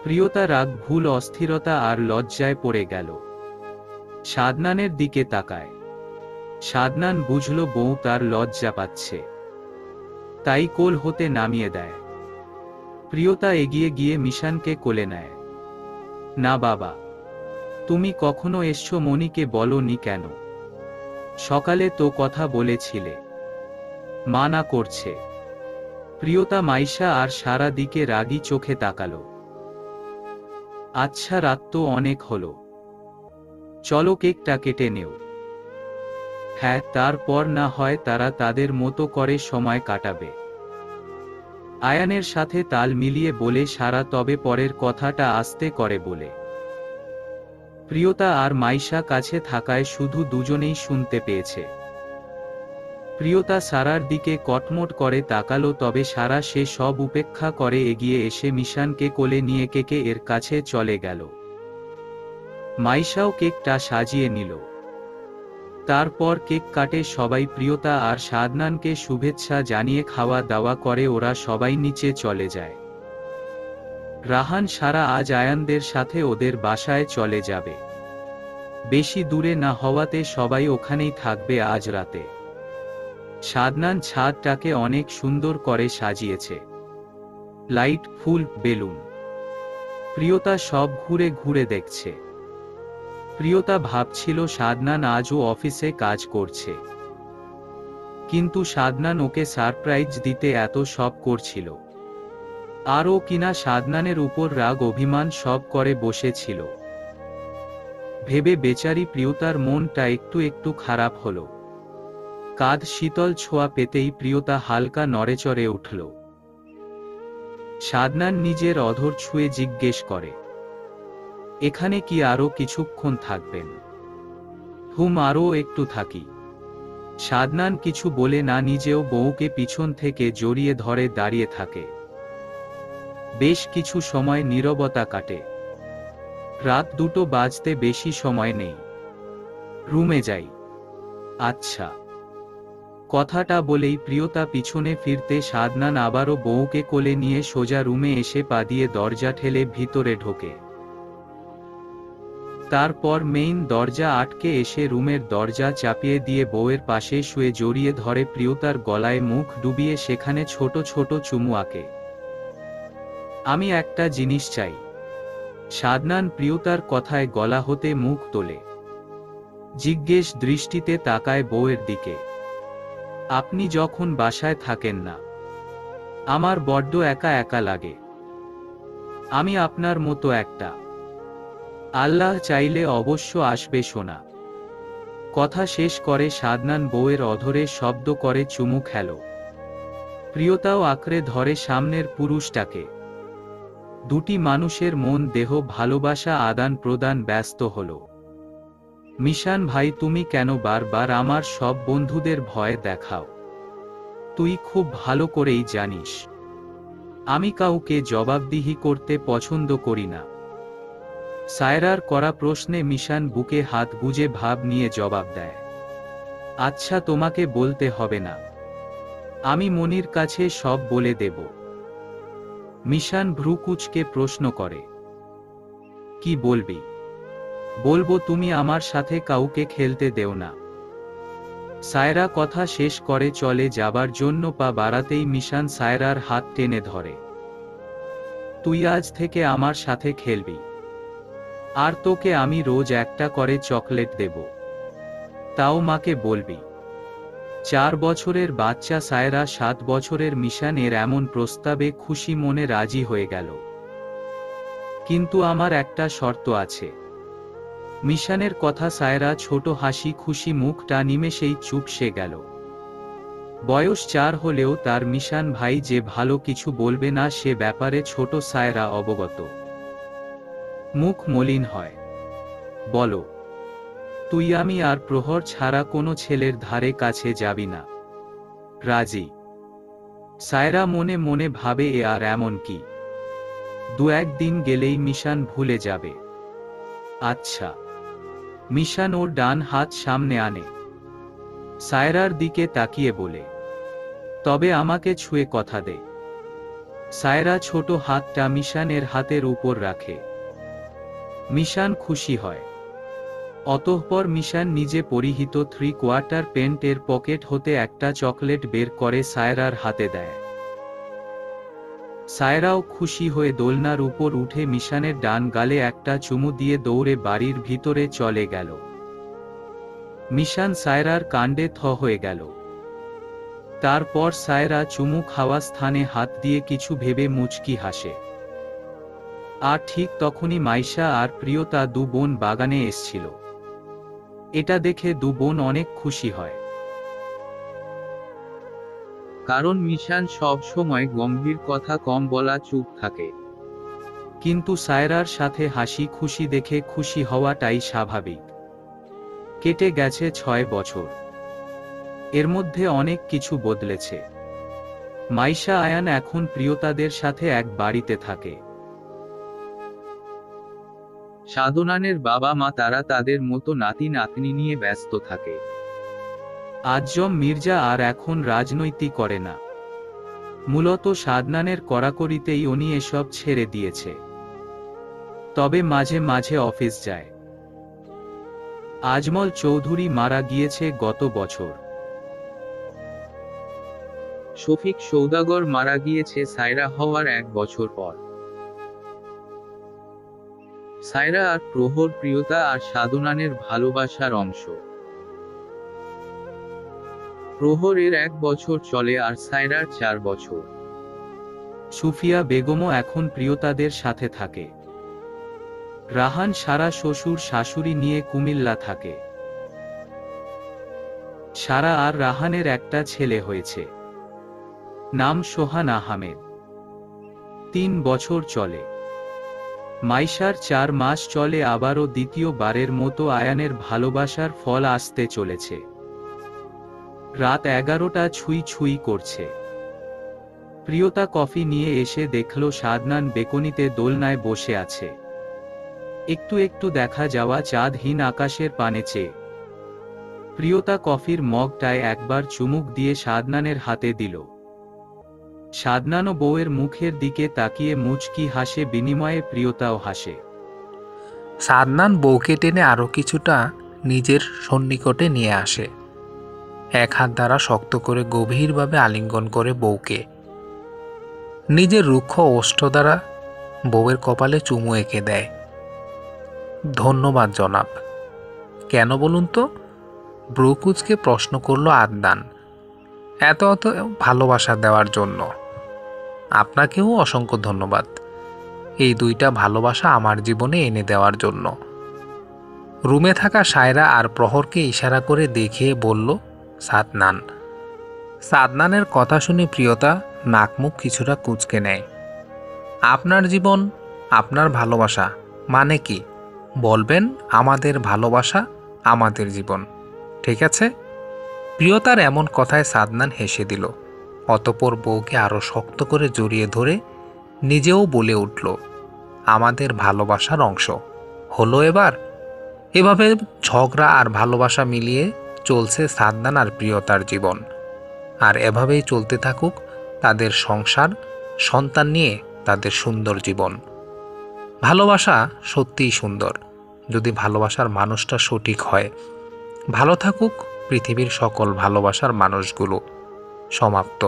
প্রিয়তা রাগ, ভুল, অস্থিরতা আর লজ্জায় পড়ে গেল। সাদনানের দিকে তাকায়। সাদনান বুঝল বউ তার লজ্জা পাচ্ছে, তাই কোল হতে নামিয়ে দেয়। প্রিয়তা এগিয়ে গিয়ে মিশানকে কোলে নেয়। না বাবা, তুমি কখনো এসছো মনিকে বলনি কেন? সকালে তো কথা বলেছিলে। মানা করছে। প্রিয়তা মাইশা আর সারা দিকে রাগী চোখে তাকালো। আচ্ছা, রাত তো অনেক হলো, চলো কেকটা কেটে নেও। হ্যাঁ, তারপর না হয় তারা তাদের মতো করে সময় কাটাবে। আয়ানের সাথে তাল মিলিয়ে বলে সারা, তবে পরের কথাটা আস্তে করে বলে। প্রিয়তা আর মাইশা কাছে থাকায় শুধু দুজনেই শুনতে পেয়েছে। প্রিয়তা সারার দিকে কটমট করে তাকালো, তবে সারা সে সব উপেক্ষা করে এগিয়ে এসে মিশানকে কোলে নিয়ে কেকে এর কাছে চলে গেল। মাইশাও কেকটা সাজিয়ে নিল। তারপর কেক কাটে সবাই। প্রিয়তা আর সাদনানকে শুভেচ্ছা জানিয়ে খাওয়া দাওয়া করে ওরা সবাই নিচে চলে যায়। রাহান, সারা আজ আয়ানদের সাথে ওদের বাসায় চলে যাবে। বেশি দূরে না হওয়াতে সবাই ওখানেই থাকবে আজ রাতে। সাদনান ছাদটাকে অনেক সুন্দর করে সাজিয়েছে, লাইট, ফুল, বেলুন। প্রিয়তা সব ঘুরে ঘুরে দেখছে। প্রিয়তা ভাবছিল সাদনান আজও অফিসে কাজ করছে, কিন্তু সাদনান ওকে সারপ্রাইজ দিতে এত সব করছিল। আর ও কিনা সাদনানের উপর রাগ অভিমান সব করে বসেছিল। ভেবে বেচারি প্রিয়তার মনটা একটু একটু খারাপ হলো। কাঁধ শীতল ছোঁয়া পেতেই প্রিয়তা হালকা নড়েচড়ে উঠল। সাদনান নিজের অধর ছুঁয়ে জিজ্ঞেস করে, এখানে কি আরো কিছুক্ষণ থাকবেন? আরও একটু থাকি। সাদনান কিছু বলে না, নিজেও বউকে পিছন থেকে জড়িয়ে ধরে দাঁড়িয়ে থাকে। বেশ কিছু সময় নীরবতা কাটে। রাত 2টো বাজতে বেশি সময় নেই। রুমে যাই। আচ্ছা। কথাটা বলেই প্রিয়তা পিছনে ফিরতে সাদনান আবারও বউকে কোলে নিয়ে সোজা রুমে এসে পা দিয়ে দরজা ঠেলে ভিতরে ঢোকে। তারপর মেইন দরজা আটকে এসে রুমের দরজা চাপিয়ে দিয়ে বউয়ের পাশে শুয়ে জড়িয়ে ধরে প্রিয়তার গলায় মুখ ডুবিয়ে সেখানে ছোট ছোট চুমু আঁকে। আমি একটা জিনিস চাই। সাদনান প্রিয়তার কথায় গলা হতে মুখ তোলে। জিজ্ঞেস দৃষ্টিতে তাকায় বউয়ের দিকে। আপনি যখন বাসায় থাকেন না, আমার বড্ড একা একা লাগে। আমি আপনার মতো একটা। আল্লাহ চাইলে অবশ্য আসবে সোনা। কথা শেষ করে সাদনান বউয়ের অধরে শব্দ করে চুমু খেল। প্রিয়তাও আঁকড়ে ধরে সামনের পুরুষটাকে। দুটি মানুষের মন দেহ ভালোবাসা আদান প্রদান ব্যস্ত হল। মিশান ভাই, তুমি কেন বারবার আমার সব বন্ধুদের ভয় দেখাও? তুই খুব ভালো করেই জানিস আমি কাউকে জবাবদিহি করতে পছন্দ করি না। সায়রার করা প্রশ্নে মিশান বুকে হাত গুজে ভাব নিয়ে জবাব দেয়, আচ্ছা, তোমাকে বলতে হবে না, আমি মনির কাছে সব বলে দেব। মিশান ভ্রু কুঁচকে প্রশ্ন করে, কি বলবি? বলবো তুমি আমার সাথে কাউকে খেলতে দেও না। সায়রা কথা শেষ করে চলে যাবার জন্য পা বাড়াতেই মিশান সায়রার হাত টেনে ধরে। তুই আজ থেকে আমার সাথে খেলবি, আর তোকে আমি রোজ একটা করে চকলেট দেব, তাও মাকে বলবি। 4 বছরের বাচ্চা সায়রা 7 বছরের মিশানের এমন প্রস্তাবে খুশি মনে রাজি হয়ে গেল। কিন্তু আমার একটা শর্ত আছে। মিশানের কথা সায়রা ছোট হাসি খুশি মুখটা নিমেষেই চুপসে গেল। বয়স 4 হলেও তার মিশান ভাই যে ভালো কিছু বলবে না সে ব্যাপারে ছোট সায়রা অবগত। মুখ মলিন হয়। বলো, তুই আমি আর প্রহর ছাড়া কোনো ছেলের ধারে কাছে যাবি না? রাজি? সায়রা মনে মনে ভাবে এ আর এমন কি, 2-1 দিন গেলেই মিশান ভুলে যাবে। আচ্ছা। মিশান ওর ডান হাত সামনে আনে, সায়রার দিকে তাকিয়ে বলে, তবে আমাকে ছুঁয়ে কথা দে। সায়রা ছোট হাতটা মিশানের হাতের উপর রাখে। মিশান খুশি হয়। অতঃপর মিশান নিজে পরিহিত 3/4 প্যান্টের পকেট হতে একটা চকলেট বের করে সায়রার হাতে দেয়। সায়রাও খুশি হয়ে দোলনার উপর উঠে মিশানের ডান গালে একটা চুমু দিয়ে দৌড়ে বাড়ির ভিতরে চলে গেল। মিশান সায়রার কাণ্ডে থ হয়ে গেল। তারপর সায়রা চুমু খাওয়া স্থানে হাত দিয়ে কিছু ভেবে মুচকি হাসে। আর ঠিক তখনই মাইশা আর প্রিয়তা 2 বোন বাগানে এসছিল। এটা দেখে 2 বোন অনেক খুশি হয়। কারণ মিশান সব সময় গম্ভীর কথা কম বলা, চুপ থাকে। কিন্তু সায়রার সাথে হাসি খুশি দেখে খুশি হওয়াটাই স্বাভাবিক। কেটে গেছে 6 বছর। এর মধ্যে অনেক কিছু বদলেছে। মাইশা আয়ান এখন প্রিয়তাদের সাথে এক বাড়িতে থাকে। সাধনানের বাবা মা তারা তাদের মতো নাতি নাতনি নিয়ে ব্যস্ত থাকে। আজম মির্জা আর এখন রাজনৈতিক করে না। মূলত সাদনানের কড়াকড়িতেই উনি এসব ছেড়ে দিয়েছে। তবে মাঝে মাঝে অফিস যায়। আজমল চৌধুরী মারা গিয়েছে গত বছর। শফিক সৌদাগর মারা গিয়েছে সায়রা হওয়ার 1 বছর পর। সায়রা আর প্রহর প্রিয়তা আর সাধনানের ভালোবাসার অংশ। প্রহরের 1 বছর চলে আর সায়রার 4 বছর। সুফিয়া বেগমও এখন প্রিয়তাদের সাথে থাকে। রাহান সারা শ্বশুর শাশুড়ি নিয়ে কুমিল্লা থাকে। সারা আর রাহানের একটা ছেলে হয়েছে, নাম সোহান আহমেদ। 3 বছর চলে। মাইশার 4 মাস চলে, আবারও দ্বিতীয়বারের মতো আয়ানের ভালোবাসার ফল আসতে চলেছে। রাত 11টা ছুঁই ছুঁই করছে। প্রিয়তা কফি নিয়ে এসে দেখল সাদনান বেকনিতে দোলনায় বসে আছে। একটু একটু দেখা যাওয়া চাঁদহীন আকাশের পানে চেয়ে। প্রিয়তা কফির মগটায় একবার চুমুক দিয়ে সাদনানের হাতে দিল। সাদনানও বউয়ের মুখের দিকে তাকিয়ে মুচকি হাসে, বিনিময়ে প্রিয়তাও হাসে। সাদনান বউকে টেনে আরও কিছুটা নিজের সন্নিকটে নিয়ে আসে। এক হাত দ্বারা শক্ত করে গভীরভাবে আলিঙ্গন করে বউকে। নিজের রুক্ষ ওষ্ঠ দ্বারা বউয়ের কপালে চুমু এঁকে দেয়। ধন্যবাদ জনাব। কেন বলুন তো? ব্রুকুজকে প্রশ্ন করল আদনান। এত ভালোবাসা দেওয়ার জন্য। আপনাকেও অসংখ্য ধন্যবাদ, এই 2টা ভালোবাসা আমার জীবনে এনে দেওয়ার জন্য। রুমে থাকা সায়রা আর প্রহরকে ইশারা করে দেখিয়ে বলল সাদনান। সাদনানের কথা শুনে প্রিয়তা নাকমুখ কিছুটা কুঁচকে নেয়। আপনার জীবন, আপনার ভালোবাসা মানে কি? বলবেন আমাদের ভালোবাসা, আমাদের জীবন, ঠিক আছে? প্রিয়তার এমন কথায় সাদনান হেসে দিল। অতঃপর বউকে আরও শক্ত করে জড়িয়ে ধরে নিজেও বলে উঠল, আমাদের ভালোবাসার অংশ হলো এবার। এভাবে ঝগড়া আর ভালোবাসা মিলিয়ে চলছে সাদনান আর প্রিয়তার জীবন। আর এভাবেই চলতে থাকুক তাদের সংসার, সন্তান নিয়ে তাদের সুন্দর জীবন। ভালোবাসা সত্যিই সুন্দর, যদি ভালোবাসার মানুষটা সঠিক হয়। ভালো থাকুক পৃথিবীর সকল ভালোবাসার মানুষগুলো। সমাপ্ত।